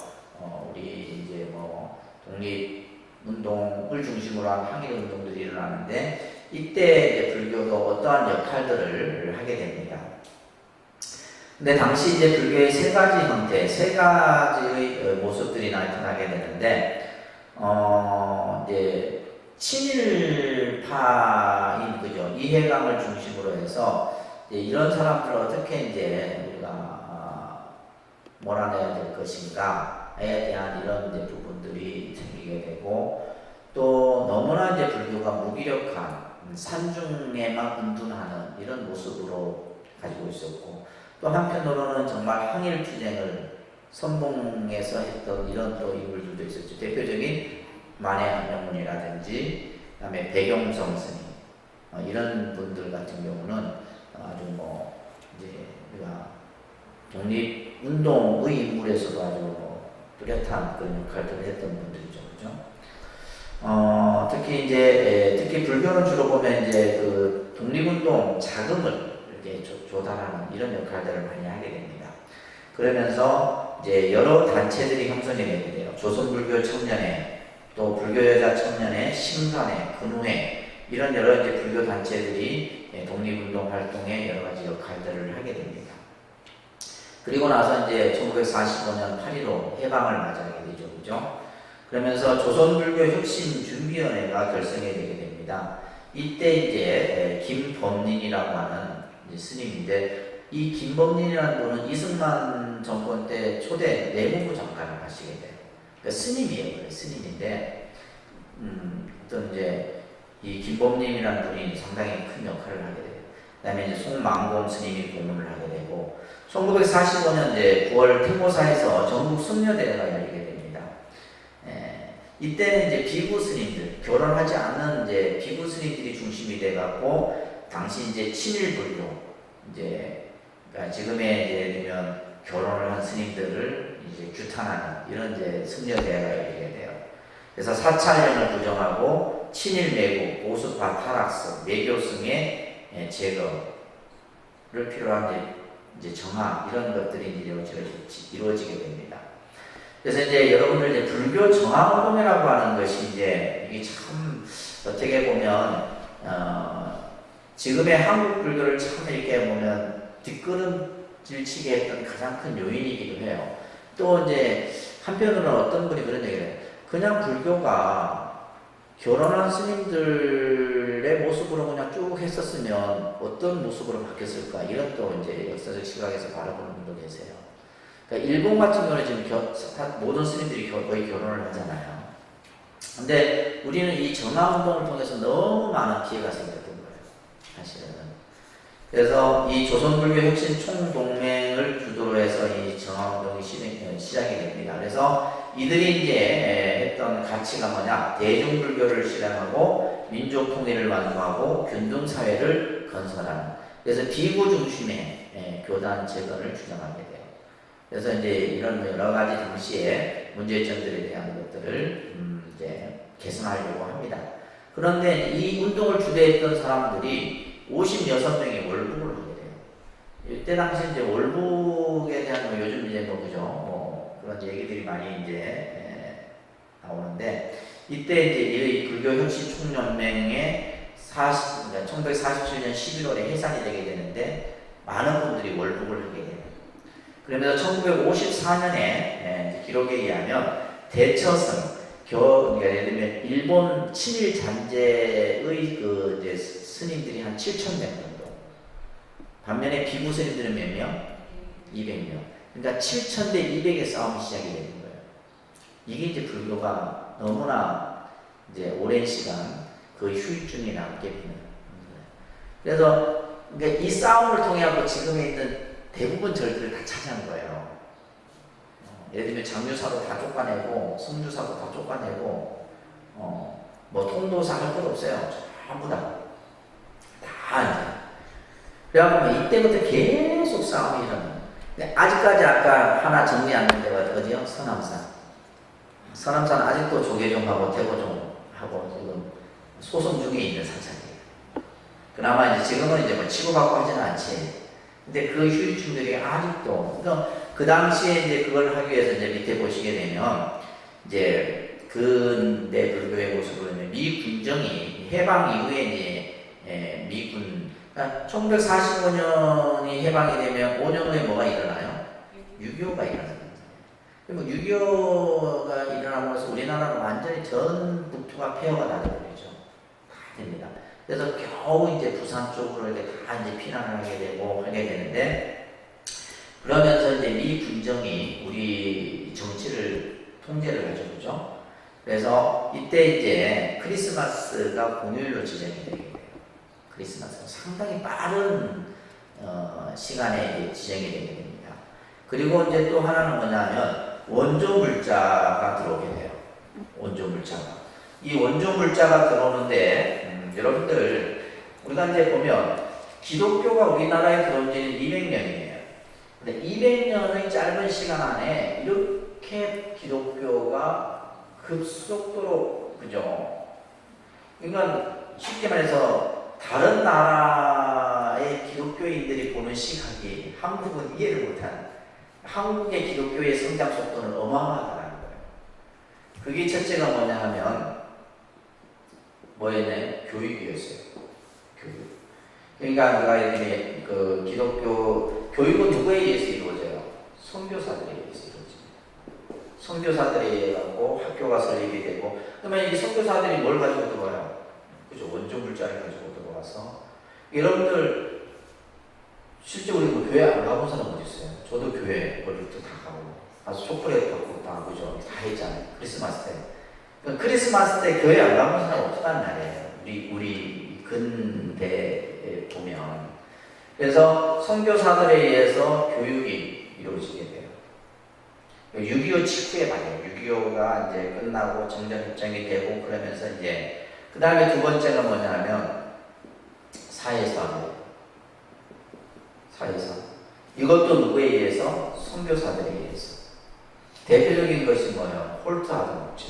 우리 이제 뭐 독립 운동을 중심으로 한 항일 운동들이 일어나는데 이때 이제 불교도 어떠한 역할들을 하게 됩니다. 근데 당시 이제 불교의 세 가지 형태, 세 가지의 모습들이 나타나게 되는데, 이제 친일파인 그죠 이해강을 중심으로 해서 이제 이런 사람들을 어떻게 이제 우리가 몰아내야 될 것인가에 대한 이런 이제 부분들이 생기게 되고, 또 너무나 이제 불교가 무기력한 산중에만 은둔하는 이런 모습으로 가지고 있었고, 또 한편으로는 정말 항일 투쟁을 선봉해서 했던 이런 또 인물들도 있었죠. 대표적인 만해안영문이라든지 그다음에 백용성 스님 이런 분들 같은 경우는 아주 뭐 이제 우리가 독립운동의 인물에서도 아주 뭐 뚜렷한 그런 역할들을 했던 분들이죠, 그죠? 특히 불교는 주로 보면 이제 그 독립운동 자금을 이렇게 조달하는 이런 역할들을 많이 하게 됩니다. 그러면서 이제 여러 단체들이 형성이 되게 돼요. 조선불교 청년회, 또 불교여자 청년회, 심산회, 근우회 이런 여러 이제 불교 단체들이 독립운동 활동에 여러 가지 역할들을 하게 됩니다. 그리고 나서 이제 1945년 8.15 해방을 맞이하게 되죠, 그죠? 그러면서 조선불교 혁신준비위원회가 결성이 되게 됩니다. 이때 이제 김범린이라고 하는 스님인데, 이 김범린이라는 분은 이승만 정권 때 초대 내무부 장관을 하시게 돼요. 그러니까 스님이에요, 스님인데, 어떤 이제 이 김범린이라는 분이 상당히 큰 역할을 하게 돼요. 그다음에 이제 송망공 스님이 고문을 하게 되고, 1945년 이제 9월 태모사에서 전국 승려대회가 열리게 됩니다. 이때는 이제 비구 스님들, 결혼하지 않는 이제 비구 스님들이 중심이 돼갖고, 당시 이제 친일불교, 이제, 그러니까 지금의 예를 들면 결혼을 한 스님들을 이제 규탄하는 이런 이제 승려대회가 열리게 돼요. 그래서 사찰령을 부정하고 친일 매국, 보수파 타락성, 매교성의 제거를 필요한 이제 정화 이런 것들이 이루어지게 됩니다. 그래서 이제 여러분들 이제 불교 정화운동이라고 하는 것이 이제 이게 참 어떻게 보면 지금의 한국 불교를 참 이렇게 보면 뒷걸음질치게 했던 가장 큰 요인이기도 해요. 또 이제 한편으로는 어떤 분이 그런 얘기를 해요. 그냥 불교가 결혼한 스님들의 모습으로 그냥 쭉 했었으면 어떤 모습으로 바뀌었을까, 이런 또 이제 역사적 시각에서 바라보는 분도 계세요. 그러니까 일본 같은 경우는 지금 모든 스님들이 거의 결혼을 하잖아요. 근데 우리는 이 정화운동을 통해서 너무 많은 피해가 생겼던 거예요, 사실은. 그래서 이 조선불교 혁신 총동맹을 주도로 해서 이 정화운동이 시작이 됩니다. 그래서 이들이 이제 했던 가치가 뭐냐, 대중불교를 실행하고 민족 통일을 완수하고 균등사회를 건설하는, 그래서 비구 중심의 교단 재건을 주장하게 돼요. 그래서 이제 이런 여러 가지 당시의 문제점들에 대한 것들을 이제 개선하려고 합니다. 그런데 이 운동을 주도했던 사람들이 56명이 월북을 하게 돼요. 이때 당시 이제 월북에 대한 뭐 요즘 이제 뭐 그죠, 뭐 그런 얘기들이 많이 이제 나오는데, 이때 이제 이 불교 혁신 총연맹의 1947년 11월에 해산이 되게 되는데 많은 분들이 월북을 하게 돼요. 그러면서 1954년에 기록에 의하면 대처성, 그러니까 예를 들면 일본 친일 잔재의 그 이제 스님들이 한 7,000명 정도. 반면에 비구 스님들은 몇 명? 200명. 그러니까 7,000 대 200의 싸움이 시작이 되는 거예요. 이게 이제 불교가 너무나 이제 오랜 시간 그 휴유증이 남게 되는 거예요. 그래서 그러니까 이 싸움을 통해 지금에 있는 대부분 절들을 다 차지한 거예요. 예를 들면 장유사도 다 쫓아내고, 성주사도 다 쫓아내고, 뭐 통도사 할 것 없어요. 전부 다 이제. 그래갖고 이때부터 계속 싸움이 일어나요. 아직까지 아까 하나 정리 안 된 데가 어디요? 서남산. 서남사는 아직도 조계종하고 대고종하고 지금 소송 중에 있는 사찰이에요. 그나마 이제 지금은 이제 뭐 치고받고 하지는 않지. 근데 그 휴일충들이 아직도, 그러니까 그 당시에 이제 그걸 하기 위해서 이제 밑에 보시게 되면 이제 근대 불교의 모습으로 미군정이 해방 이후에 이제 미군, 그러니까 1945년이 해방이 되면 5년 후에 뭐가 일어나요? 6.25가 일어나요. 그리고 6.25가 일어남으로써 우리나라는 완전히 전 국토가 폐허가 나버리죠. 다 됩니다. 그래서 겨우 이제 부산 쪽으로 이렇게 다 이제 피난을 하게 되고 하게 되는데, 그러면서 이제 미 군정이 우리 정치를 통제를 하죠, 그죠? 그래서 이때 이제 크리스마스가 공휴일로 지정이 되게 돼요. 크리스마스가 상당히 빠른 시간에 이제 지정이 되게 됩니다. 그리고 이제 또 하나는 뭐냐면 원조 물자가 들어오게 돼요. 원조 물자가. 이 원조 물자가 들어오는데 여러분들 우리가 이제 보면 기독교가 우리나라에 들어온 지는 200년이에요. 근데 200년의 짧은 시간 안에 이렇게 기독교가 급속도로, 그죠? 그러니까 쉽게 말해서 다른 나라의 기독교인들이 보는 시각이 한국은 이해를 못하는, 한국의 기독교의 성장 속도는 어마어마하다는 거예요. 그게 첫째가 뭐냐 하면 뭐였나요? 교육이었어요. 교육. 그러니까 우리가 이렇게 그 기독교 교육은 누구에 의해서 이루어져요? 선교사들에 의해서 이루어집니다. 선교사들에 의해 갖고 학교가 설립이 되고, 그러면 이 선교사들이 뭘 가지고 들어와요? 그죠? 원조 물자를 가지고 들어와서, 여러분들 실제 우리 뭐 교회 안 가본 사람 어디 있어요? 저도 교회 어릴 때 다 가고, 가서 초콜릿 받고 다, 그죠? 다 했잖아요. 크리스마스 때. 그러니까 크리스마스 때 교회 안 가본 사람 없다는 말이에요. 우리 근대에 보면. 그래서 선교사들에 의해서 교육이 이루어지게 돼요. 6.25 직후에 말이에요. 6.25가 이제 끝나고 정전협정이 되고 그러면서 이제 그 다음에 두 번째가 뭐냐면 사회사업이에요. 사회사업. 이것도 누구에 의해서? 선교사들에 의해서. 대표적인 것이 뭐예요? 홀트 아동 목재.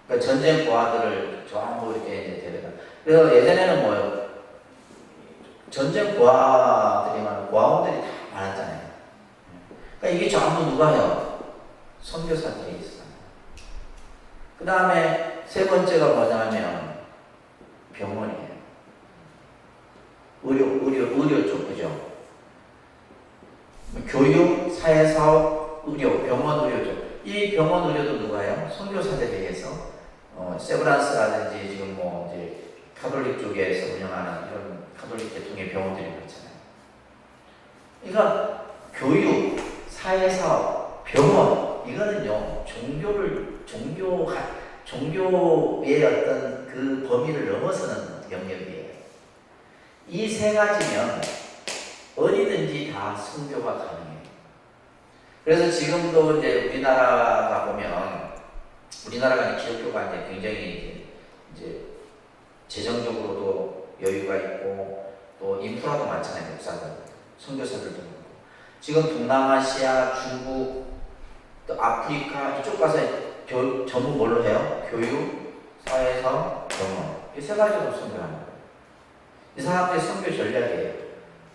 그러니까 전쟁 고아들을 전부 이렇게 이제 데려다. 그래서 예전에는 뭐예요? 전쟁 고아들이 많은 고아원들이 다 많았잖아요. 그러니까 이게 전부 누가 해요? 선교사들이 있어요. 그 다음에 세 번째가 뭐냐면 병원이에요. 의료 쪽, 그죠? 교육, 사회사업, 의료, 병원 의료 쪽. 이 병원 의료도 누가 해요? 선교사들에 의해서. 세브란스라든지 지금 뭐 이제 카톨릭 쪽에서 운영하는 이런 카톨릭 계통의 병원들이 많잖아요. 그러니까 교육, 사회사업, 병원, 이거는요, 종교의 어떤 그 범위를 넘어서는 영역이에요. 이 세 가지면 어디든지 다 선교가 가능해요. 그래서 지금도 이제 우리나라가 보면, 우리나라가 기독교가 이제 굉장히 이제 재정적으로도 여유가 있고 또 인프라도 많잖아요. 목사들, 선교사들도 많고. 지금 동남아시아, 중국, 또 아프리카 이쪽 가서 전부 뭘로 해요? 교육, 사회사업, 병원. 이 세 가지로 선교하는 거예요. 이 사람들의 선교 전략이에요.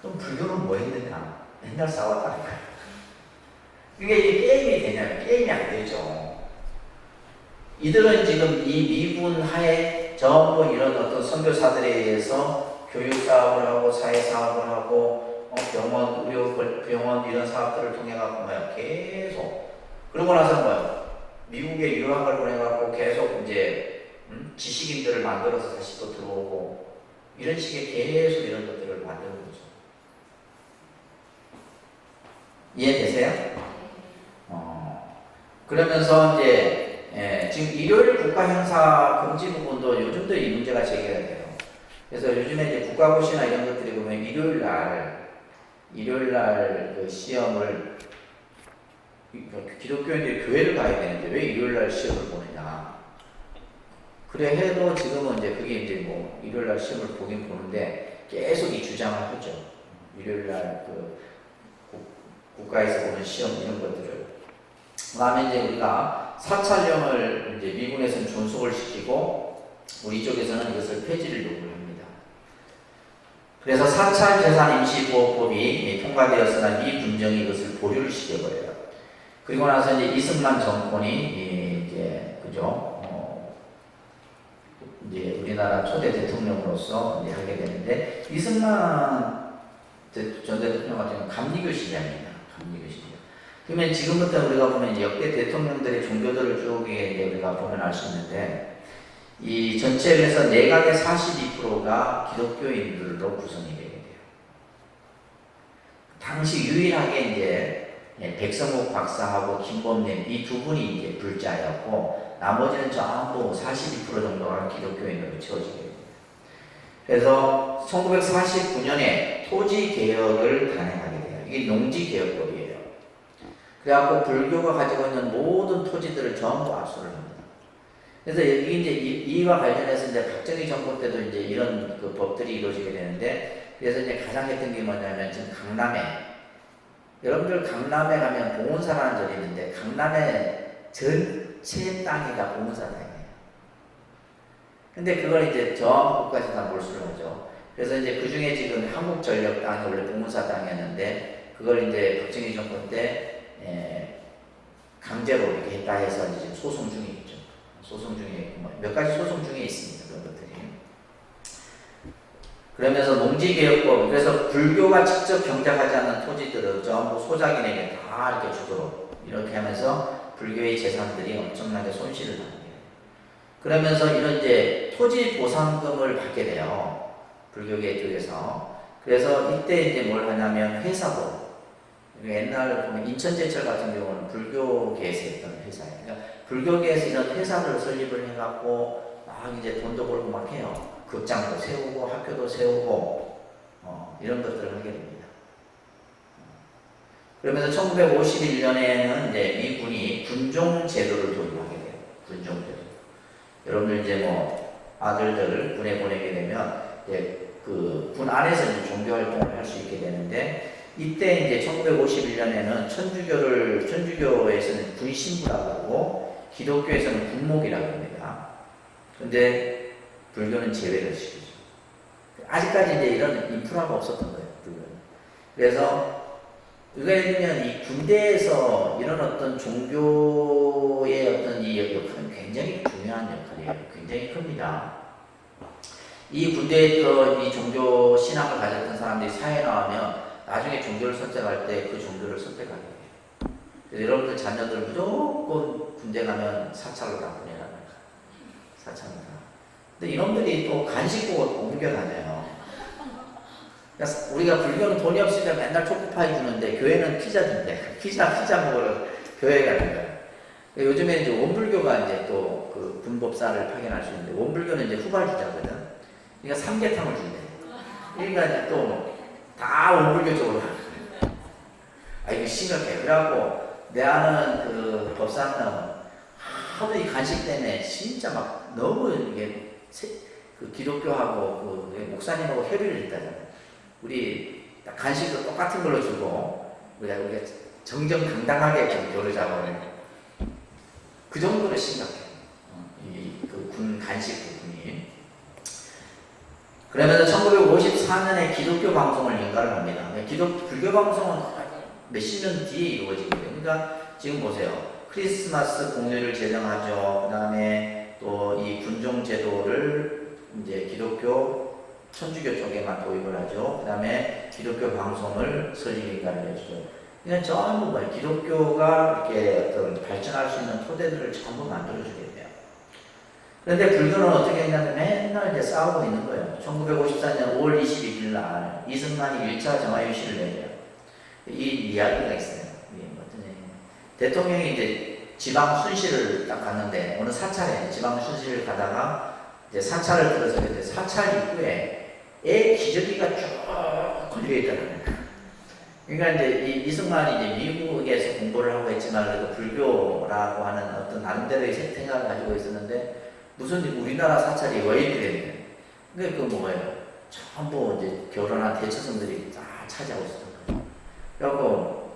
그럼 불교는 뭐 했느냐? 맨날 싸웠다는 거예요. 그게 이게 게임이 되냐면 게임이 안 되죠. 이들은 지금 이 미군 하에 전부 이런 어떤 선교사들에 의해서 교육 사업을 하고 사회 사업을 하고 병원, 의료병원 이런 사업들을 통해 갖고 뭐야 계속, 그러고 나서 뭐야 미국에 유학을 보내 갖고 계속 이제 지식인들을 만들어서 다시 또 들어오고 이런 식의 계속 이런 것들을 만드는 거죠. 이해되세요? 그러면서 이제 지금 일요일 국가 행사 금지 부분도 요즘도 이 문제가 제기가 돼요. 그래서 요즘에 이제 국가고시나 이런 것들이 보면 일요일 날 그 시험을, 기독교인들이 교회를 가야 되는데 왜 일요일 날 시험을 보느냐. 그래 해도 지금은 이제 그게 이제 뭐 일요일 날 시험을 보긴 보는데 계속 이 주장을 하죠. 일요일 날 그 국가에서 보는 시험 이런 것들을. 그 다음에 이제 우리가 사찰령을 이제 미군에서는 존속을 시키고 우리 쪽에서는 이것을 폐지를 요구합니다. 그래서 사찰재산임시보호법이 통과되었으나 미 군정이 이것을 보류를 시켜버려요. 그리고 나서 이제 이승만 정권이 이제 그죠? 이제 우리나라 초대 대통령으로서 이제 하게 되는데 이승만 전 대통령 같은 경우는 감리교 신자입니다. 감리교 신자. 그러면 지금부터 우리가 보면 이제 역대 대통령들의 종교들을 쭉 이제 우리가 보면 알 수 있는데 이 전체에서 내각의 42%가 기독교인들로 구성이 되게 돼요. 당시 유일하게 이제 백성국 박사하고 김범님 이 두 분이 이제 불자였고 나머지는 전부 42% 정도가 기독교인으로 채워지게 됩니다. 그래서 1949년에 토지 개혁을 단행하게 돼요. 이게 농지 개혁법이에요. 그래갖고 불교가 가지고 있는 모든 토지들을 전부 압수를 합니다. 그래서 여기 이제 이와 관련해서 이제 박정희 정권 때도 이제 이런 그 법들이 이루어지게 되는데 그래서 이제 가장 했던 게 뭐냐면 지금 강남에 여러분들 강남에 가면 봉은사라는 절이 있는데 강남에 전체 땅이 다 봉은사 땅이에요. 근데 그걸 이제 전부 국가에서 다 몰수를 하죠. 그래서 이제 그 중에 지금 한국전력 땅이 원래 봉은사 땅이었는데 그걸 이제 박정희 정권 때 강제로 이렇게 했다 해서 이제 지금 소송 중에 있죠. 소송 중에 몇 가지 소송 중에 있습니다. 그런 것들이. 그러면서 농지개혁법, 그래서 불교가 직접 경작하지 않는 토지들을 전부 소작인에게 다 이렇게 주도록 이렇게 하면서 불교의 재산들이 엄청나게 손실을 당해요. 그러면서 이런 이제 토지 보상금을 받게 돼요. 불교계 쪽에서. 그래서 이때 이제 뭘 하냐면 회사도 옛날 보면 인천제철 같은 경우는 불교계에서 했던 회사예요. 그러니까 불교계에서 이런 회사를 설립을 해갖고 막 이제 돈도 벌고 막 해요. 극장도 세우고 학교도 세우고 이런 것들을 하게 됩니다. 그러면서 1951년에는 이제 미군이 군종제도를 도입하게 돼요. 군종제도. 여러분들 이제 뭐 아들들을 군에 보내게 되면 이제 그 군 안에서 이제 종교 활동을 할 수 있게 되는데 이때 이제 1951년에는 천주교에서는 군신부라고 하고 기독교에서는 군목이라고 합니다. 근데 불교는 제외를 시키죠. 아직까지 이제 이런 인프라가 없었던 거예요, 불교는. 그래서 예를 들면 이 군대에서 이런 어떤 종교의 어떤 이 역할은 굉장히 중요한 역할이에요. 굉장히 큽니다. 이 군대에서 이 종교 신앙을 가졌던 사람들이 사회에 나오면 나중에 종교를 선택할 때 그 종교를 선택하게 돼요. 그래서 여러분들 자녀들 무조건 군대 가면 사찰로 다 보내라는 거예요. 사찰로 다. 근데 이놈들이 또 간식 보고 옮겨 다녀요. 그러니까 우리가 불교는 돈이 없으면 맨날 초코파이 주는데 교회는 피자 준대. 피자 먹으러 교회 가는 거예요. 요즘에는 이제 원불교가 이제 또 그 분법사를 파견할 수 있는데 원불교는 이제 후발주자거든. 그러니까 삼계탕을 준대. 그러니까 이제 또 다 원불교 쪽으로 가는 거예요. 아, 이거 심각해. 그래갖고 내 아는 그 법사는 하도 이 간식 때문에 진짜 막 너무 이게 그 기독교하고 그 목사님하고 협의를 했다잖아요. 우리 간식도 똑같은 걸로 주고 우리가 정정당당하게 좀 교를 잡아요. 그 정도로 심각해요. 그 군 간식 부분이. 그러면서 1954년에 기독교 방송을 인가를 합니다. 불교 방송은 몇십 년 뒤에 이루어지게 돼요. 그러니까 지금 보세요. 크리스마스 공휴일을 제정하죠. 그 다음에 또 이 군종 제도를 이제 기독교, 천주교 쪽에만 도입을 하죠. 그 다음에 기독교 방송을 설립 인가를 해주죠. 이건 전부 뭐 기독교가 이렇게 어떤 발전할 수 있는 토대들을 전부 만들어주게 돼요. 그런데 불교는 어떻게 했냐면 맨날 이제 싸우고 있는 거예요. 1954년 5월 22일 날 이승만이 1차 정화유시를 내려요. 이 이야기가 있어요. 대통령이 이제 지방 순시를 딱 갔는데 어느 사찰에 지방 순시를 가다가 이제 사찰을 들어서 이제 사찰 입구에 애 기저귀가 쭉 걸려 있다는 거예요. 그러니까 이제 이승만이 이제 미국에서 공부를 하고 했지만 그래도 불교라고 하는 어떤 나름대로의 생각을 가지고 있었는데 무슨 우리나라 사찰이 왜 이렇게 되냐. 그게 그 뭐예요? 전부 이제 결혼한 대처성들이 다 차지하고 있었던 거예요. 그래갖고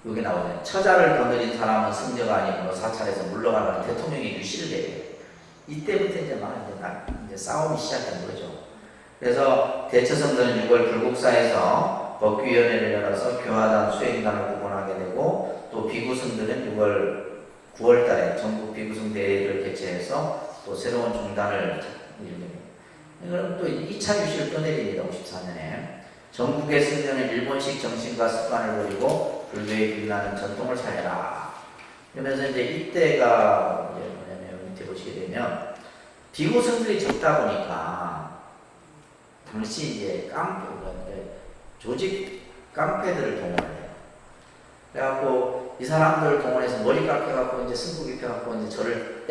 여기 나오잖아요. 처자를 거느린 사람은 승려가 아니고 사찰에서 물러가는 대통령이 유시를 해요. 이때부터 이제 막 이제 싸움이 시작된 거죠. 그래서 대처성들은 6월 불국사에서 법규위원회를 열어서 교화단, 수행단을 구분하게 되고, 또 비구성들은 9월 달에 전국 비구성 대회를 개최해서 또 새로운 종단을 이루게 그럼 또 2차 유시를 떠내립니다. 54년에 전국의 승려는 일본식 정신과 습관을 버리고 불교에 기인하는 전통을 살려라. 그러면서 이제 이때가 이제 뭐냐면 밑에 보시게 되면 비구성들이 적다 보니까 당시 이제 조직 깡패들을 동원해요. 그래갖고 이 사람들을 동원해서 머리 깎여갖고 이제 승부 입혀갖고 이제 저를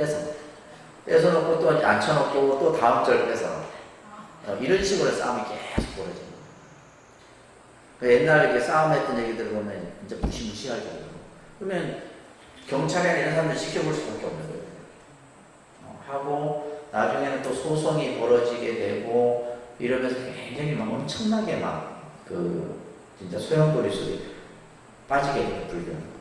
뺏어놓고 또 앉혀놓고 또 다음 절 뺏어. 이런 식으로 싸움이 계속 벌어집니다. 옛날에 이렇게 싸움했던 얘기들 보면 진짜 무시무시할 정도로. 그러면 경찰이나 이런 사람들 지켜볼 수밖에 없는 거예요. 하고 나중에는 또 소송이 벌어지게 되고 이러면서 굉장히 막 엄청나게 막 진짜 소용돌이 속에 빠지게 돼요, 불교는.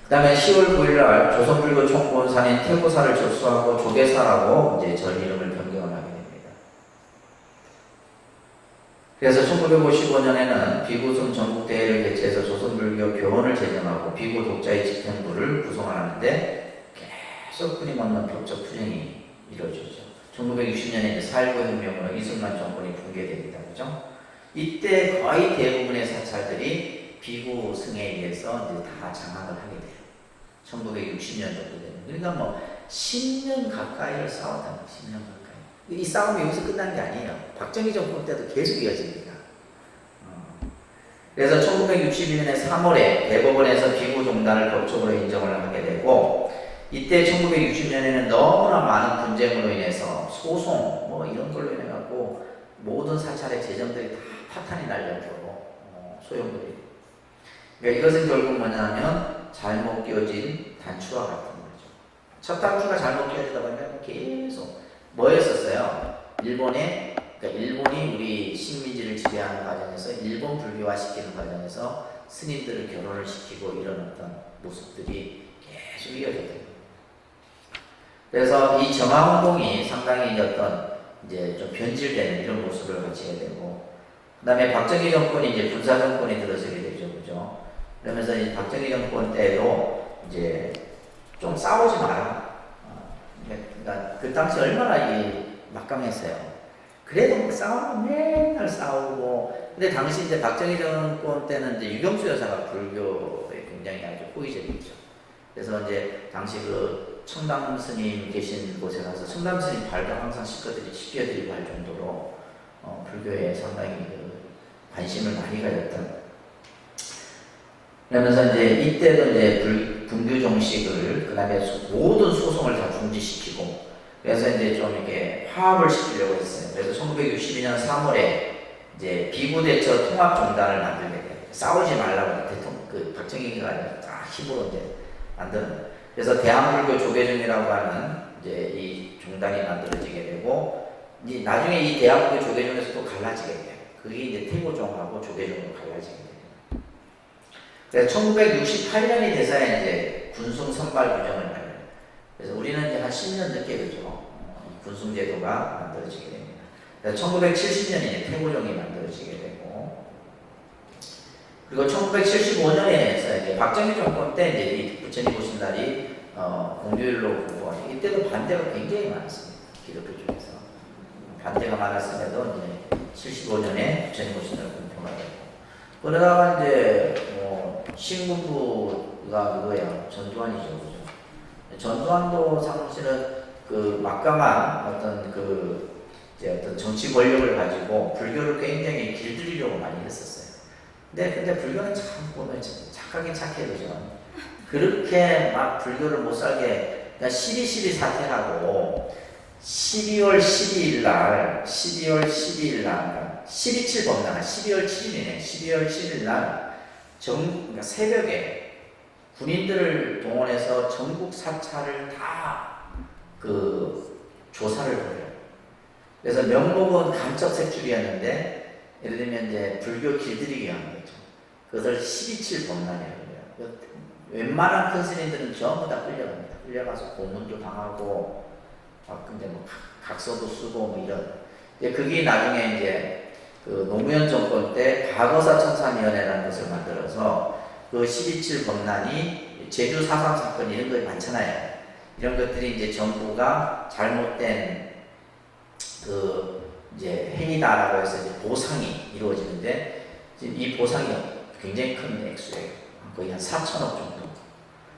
그 다음에 10월 9일날 조선불교 총본사인 태고사를 접수하고 조계사라고 이제 전 이름을 변경을 하게 됩니다. 그래서 1955년에는 비구성 전국대회를 개최해서 조선불교 교원을 제정하고 비구 독자의 집행부를 구성하는데 계속 끊임없는 법적 투쟁이 이루어지죠. 1960년에 이제 4.19 혁명으로 이승만 정권이 붕괴됩니다. 그죠? 이때 거의 대부분의 사찰들이 비구승에 의해서 이제 다 장악을 하게 돼요. 1960년 정도 되면. 그러니까 뭐 10년 가까이를 싸웠다는 거예요. 10년 가까이. 이 싸움이 여기서 끝난 게 아니에요. 박정희 정권 때도 계속 이어집니다. 그래서 1962년에 3월에 대법원에서 비구 종단을 법적으로 인정을 하게 되고, 이때 1960년에는 너무나 많은 분쟁으로 인해서 소송 뭐 이런 걸로 인해 갖고 모든 사찰의 재정들이 다 파탄이 날 정도로 소용돌이. 그러니까 이것은 결국 뭐냐면 잘못 끼워진 단추와 같은 거죠. 첫 단추가 잘못 끼워지다 보니까 계속 뭐였었어요? 그러니까 일본이 우리 식민지를 지배하는 과정에서 일본 불교화 시키는 과정에서 스님들을 결혼을 시키고 이런 어떤 모습들이 계속 이어졌대요. 그래서 이 정화운동이 상당히 이제 좀 변질되는 이런 모습을 가지게 되고, 그 다음에 박정희 정권이 이제 군사정권이 들어서게 되죠. 그죠? 그러면서 이 박정희 정권 때도 이제 좀 싸우지 마라. 그러니까 그 당시 얼마나 막강했어요. 그래도 뭐 싸우면 맨날 싸우고, 근데 당시 이제 박정희 정권 때는 이제 유경수 여사가 불교에 굉장히 아주 호의적이죠. 그래서 이제 당시 청담 스님 계신 곳에 가서 청담 스님 발도 항상 식구들이 할 정도로 불교에 상당히 관심을 많이 가졌던. 그러면서 이제 이때도 이제 분교 정식을 그다음에 모든 소송을 다 중지시키고, 그래서 이제 좀 이렇게 화합을 시키려고 했어요. 그래서 1962년 3월에 이제 비구대처 통합종단을 만들게 돼요. 싸우지 말라고 박정희가 다 힘으로 이제 만드는 거예요. 그래서 대한불교 조계종이라고 하는 이제 이 종단이 만들어지게 되고, 이제 나중에 이 대한불교 조계종에서 또 갈라지게 돼요. 그게 이제 태고종하고 조계종으로 갈라지게 돼요. 그래서 1968년이 돼서야 이제 군승 선발 규정을 만들어요. 그래서 우리는 이제 한 10년 늦게 되죠. 군승 제도가 만들어지게 됩니다. 그래서 1970년에 태고종이 만들어지게 되고, 그리고 1975년에 이제 박정희 정권 때 이제 이 부처님 오신 날이 공휴일로 공부하죠. 이때도 반대가 굉장히 많았습니다. 기독교 쪽에서 반대가 많았음에도 이제 75년에 부처님 오신 날 공부가 되고, 그러다가 이제 신군부가 누구예요? 전두환이죠, 그죠? 전두환도 사실은 막강한 어떤 정치 권력을 가지고 불교를 굉장히 길들이려고 많이 했었어요. 근데 불교는 참 보면 착하긴 착해, 그죠? 그렇게 막 불교를 못 살게, 그러니까 12.12 사태하고 12월 12일 날, 12.7 법당, 12월 7일이네. 12월 7일 날, 그러니까 새벽에 군인들을 동원해서 전국 사찰을 다 조사를 벌여요. 그래서 명목은 간첩 색출이었는데, 예를 들면 이제 불교 길들이기 하는 거죠. 그것을 12.7 법난이라고 해요. 웬만한 큰 스님들은 전부 다 끌려갑니다. 끌려가서 고문도 당하고, 근데 뭐 각서도 쓰고 뭐 이런. 그게 나중에 이제 그 노무현 정권 때 과거사 청산위원회라는 것을 만들어서 그 12.7 법난이 제주 4.3 사건 이런 것이 많잖아요. 이런 것들이 이제 정부가 잘못된 그 이제 행위다라고 해서 이제 보상이 이루어지는데, 이 보상이 굉장히 큰 액수예요. 거의 한 4천억 정도.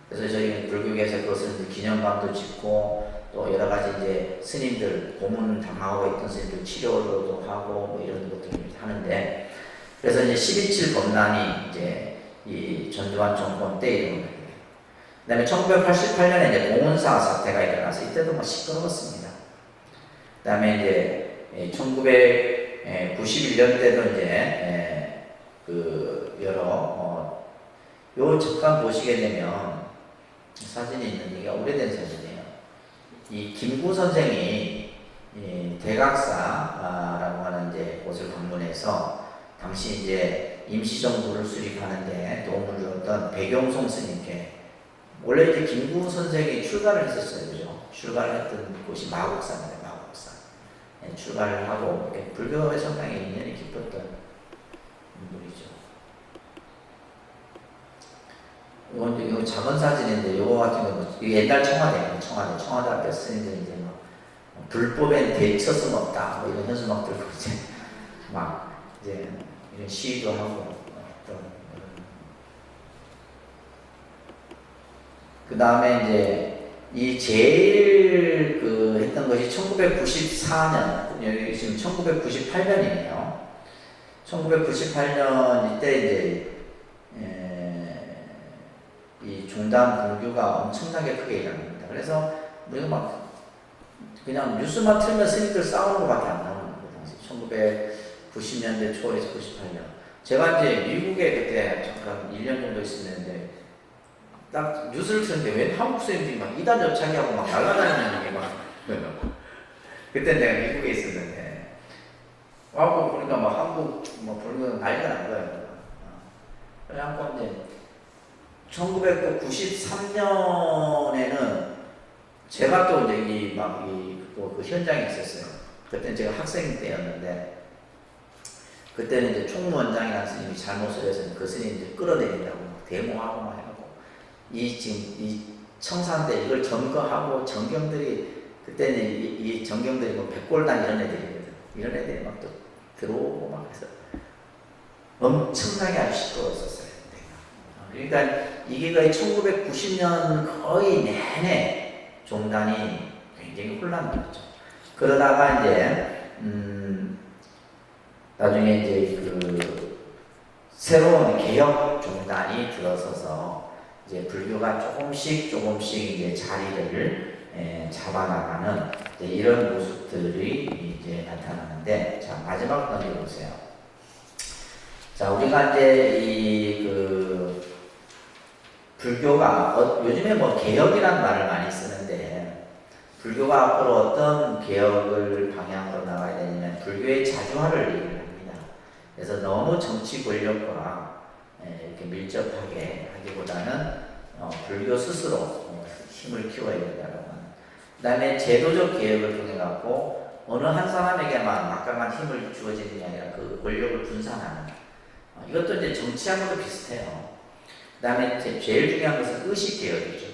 그래서 저희 불교계에서 그것을 기념관도 짓고, 또 여러 가지 이제 스님들, 고문 당하고 있던 스님들 치료도 하고 뭐 이런 것들을 하는데, 그래서 이제 12.7 법난이 이제 이 전두환 정권 때 일어난 거예요. 그 다음에 1988년에 이제 봉은사 사태가 일어나서 이때도 뭐 시끄러웠습니다. 그 다음에 이제 1991년 때도 이제 그 여러 요 잠깐 보시게 되면 사진이 있는 얘기가 오래된 사진이에요. 이 김구 선생이 대각사라고 하는 이제 곳을 방문해서 당시 이제 임시정부를 수립하는데 도움을 주었던 백용송 스님께, 원래 이제 김구 선생이 출가를 했었어요, 그죠? 출가를 했던 곳이 마곡사입니다, 마곡사. 출가를 하고 불교에 상당히 인연이 깊었던 인물이죠. 이건 작은 사진인데, 요거 같은 경우 옛날 청와대 앞에 스님들이 이제 막 불법엔 대처성 없다 뭐 이런 현수막 들고 이제 막 이제 이런 시위도 하고 그 다음에 이제 이 제일 그 했던 것이 1994년, 여기 지금 1998년이네요. 1998년 이때 이제 이 종단 불교가 엄청나게 크게 일어납니다. 그래서 우리가 막 그냥 뉴스만 틀면 스님들 싸우는 것밖에 안 나오는 거예요. 당시 1990년대 초에서 98년. 제가 이제 미국에 그때 잠깐 1년 정도 있었는데, 딱 뉴스를 틀는데 왜 한국 스님들이 막 이단 접착하고 막 날아다니는 게 막 그때 내가 미국에 있었는데, 와고 보니까 막 한국 뭐 불교 난리가 난 거예요. 그래갖고 이제 1993년에는 제가 또 이제 그 현장에 있었어요. 그때는 제가 학생 때였는데, 그때는 이제 총무원장이라는 스님이 잘못을 해서 그 스님들 끌어내린다고 데모하고 막 해갖고, 지금 이 청산대 이걸 점거하고 정경들이, 그때는 이 정경들이 뭐 백골단 이런 애들이거든. 이런 애들이 막 또 들어오고 막 해서 엄청나게 아주 시끄러웠었어요. 그러니까 이게 거의 1990년 거의 내내 종단이 굉장히 혼란됐죠. 그러다가 이제 나중에 이제 그 새로운 개혁 종단이 들어서서 이제 불교가 조금씩 이제 자리를 잡아나가는 이제 이런 모습들이 이제 나타나는데, 자 마지막 넘겨보세요. 자 우리가 이제 불교가 요즘에 뭐 개혁이라는 말을 많이 쓰는데, 불교가 앞으로 어떤 개혁을 방향으로 나가야 되냐면 불교의 자주화를 얘기를 합니다. 그래서 너무 정치 권력과 이렇게 밀접하게 하기보다는 불교 스스로 힘을 키워야 된다고 하는. 그 다음에 제도적 개혁을 통해 갖고 어느 한 사람에게만 막강한 힘을 주어지는 게 아니라 그 권력을 분산하는. 이것도 이제 정치하고도 비슷해요. 그 다음에 제일 중요한 것은 의식개혁이죠.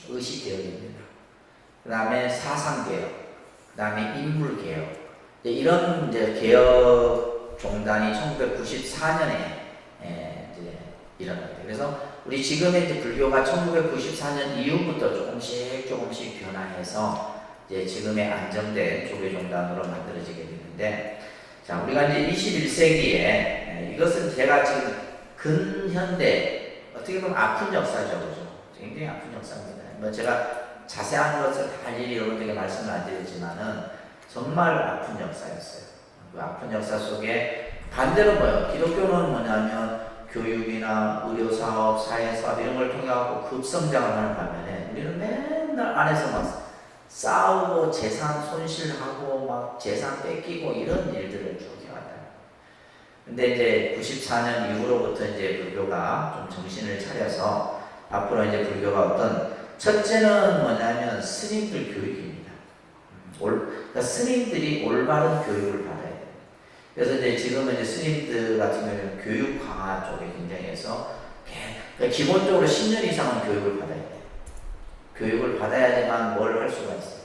의식개혁입니다. 그 다음에 사상개혁, 그 다음에 인물개혁. 이런 이제 개혁 종단이 1994년에 이제 일어났대요. 그래서 우리 지금의 이제 불교가 1994년 이후부터 조금씩 변화해서 이제 지금의 안정된 조계 종단으로 만들어지게 되는데, 자 우리가 이제 21세기에 이것은 제가 지금 근현대, 어떻게 보면 아픈 역사죠, 그죠? 굉장히 아픈 역사입니다. 뭐 제가 자세한 것을 다 일일이 여러분들에게 말씀을 안 드리지만은 정말 아픈 역사였어요. 그 아픈 역사 속에 반대로 뭐예요? 기독교는 뭐냐면 교육이나 의료사업, 사회사업 이런 걸 통해 갖고 급성장을 하는 반면에 우리는 맨날 안에서 막 싸우고 재산 손실하고 막 재산 뺏기고 이런 일들을 쭉 해왔다. 근데 이제 94년 이후로부터 이제 불교가 좀 정신을 차려서 앞으로 이제 불교가 어떤 첫째는 뭐냐면 스님들 교육입니다. 그러니까 스님들이 올바른 교육을 받아야 돼요. 그래서 이제 지금은 이제 스님들 같은 경우는 교육 강화 쪽에 굉장히 해서 그러니까 기본적으로 10년 이상은 교육을 받아야 돼요. 교육을 받아야지만 뭘 할 수가 있어요.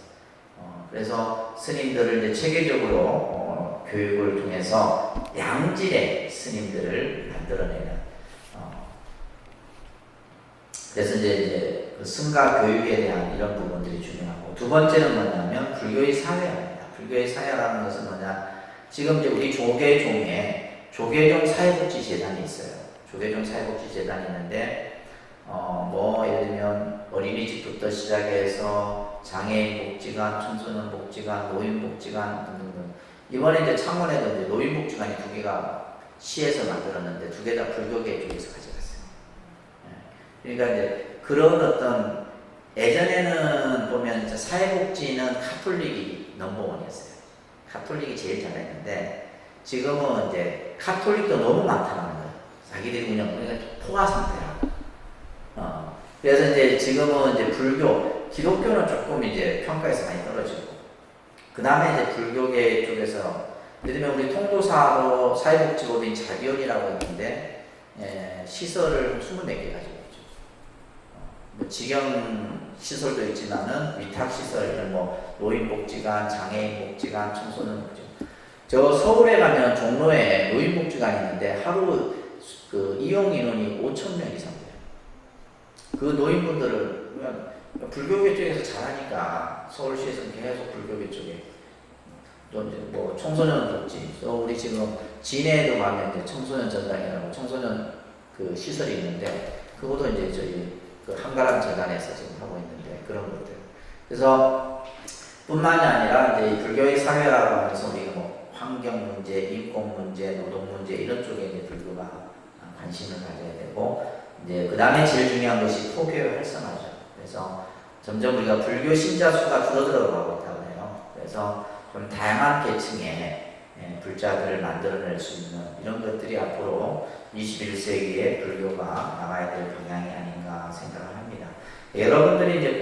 그래서 스님들을 이제 체계적으로 교육을 통해서 양질의 스님들을 만들어내는 그래서 이제 그 승가 교육에 대한 이런 부분들이 중요하고 두 번째는 뭐냐면 불교의 사회화입니다. 불교의 사회화라는 것은 뭐냐 지금 이제 우리 조계종에 조계종 사회복지재단이 있어요. 조계종 사회복지재단이 있는데 뭐 예를 들면 어린이집부터 시작해서 장애인 복지관, 청소년 복지관, 노인 복지관 등등등 이번에 이제 창원에도 이제 노인 복지관이 2개가 시에서 만들었는데 2개 다 불교계 쪽에서 가져갔어요. 그러니까 이제 그런 어떤 예전에는 보면 이제 사회복지는 카톨릭이 넘버원이었어요. 카톨릭이 제일 잘했는데 지금은 이제 카톨릭도 너무 많다는 거예요. 자기들이 그냥 포화 상태라. 그래서 이제 지금은 이제 불교, 기독교는 조금 이제 평가에서 많이 떨어지고, 그 다음에 이제 불교계 쪽에서, 예를 들면 우리 통도사로 사회복지법인 자비원이라고 있는데, 시설을 24개 가지고 있죠. 뭐 직영 시설도 있지만은 위탁시설, 뭐 노인복지관, 장애인복지관, 청소년복지관. 저 서울에 가면 종로에 노인복지관이 있는데 하루 그 이용 인원이 5,000명 이상 돼요. 그 노인분들을 불교계 쪽에서 잘하니까 서울시에서는 계속 불교계 쪽에 또 이제 뭐 청소년 복지, 또 우리 지금 진해에도 가면 이제 청소년 전당이라고 청소년 그 시설이 있는데 그것도 이제 저희 그 한가람 재단에서 지금 하고 있는데 그런 것들. 그래서 뿐만이 아니라 이제 불교의 사회라고 하면서 우리가 뭐 환경 문제, 인권 문제, 노동 문제 이런 쪽에 이제 불교가 관심을 가져야 되고 이제 그 다음에 제일 중요한 것이 포교의 활성화죠. 그래서 점점 우리가 불교 신자 수가 줄어들어가고 있다고 해요. 그래서 좀 다양한 계층의 불자들을 만들어낼 수 있는 이런 것들이 앞으로 21세기의 불교가 나가야 될 방향이 아닌가 생각을 합니다. 여러분들이 이제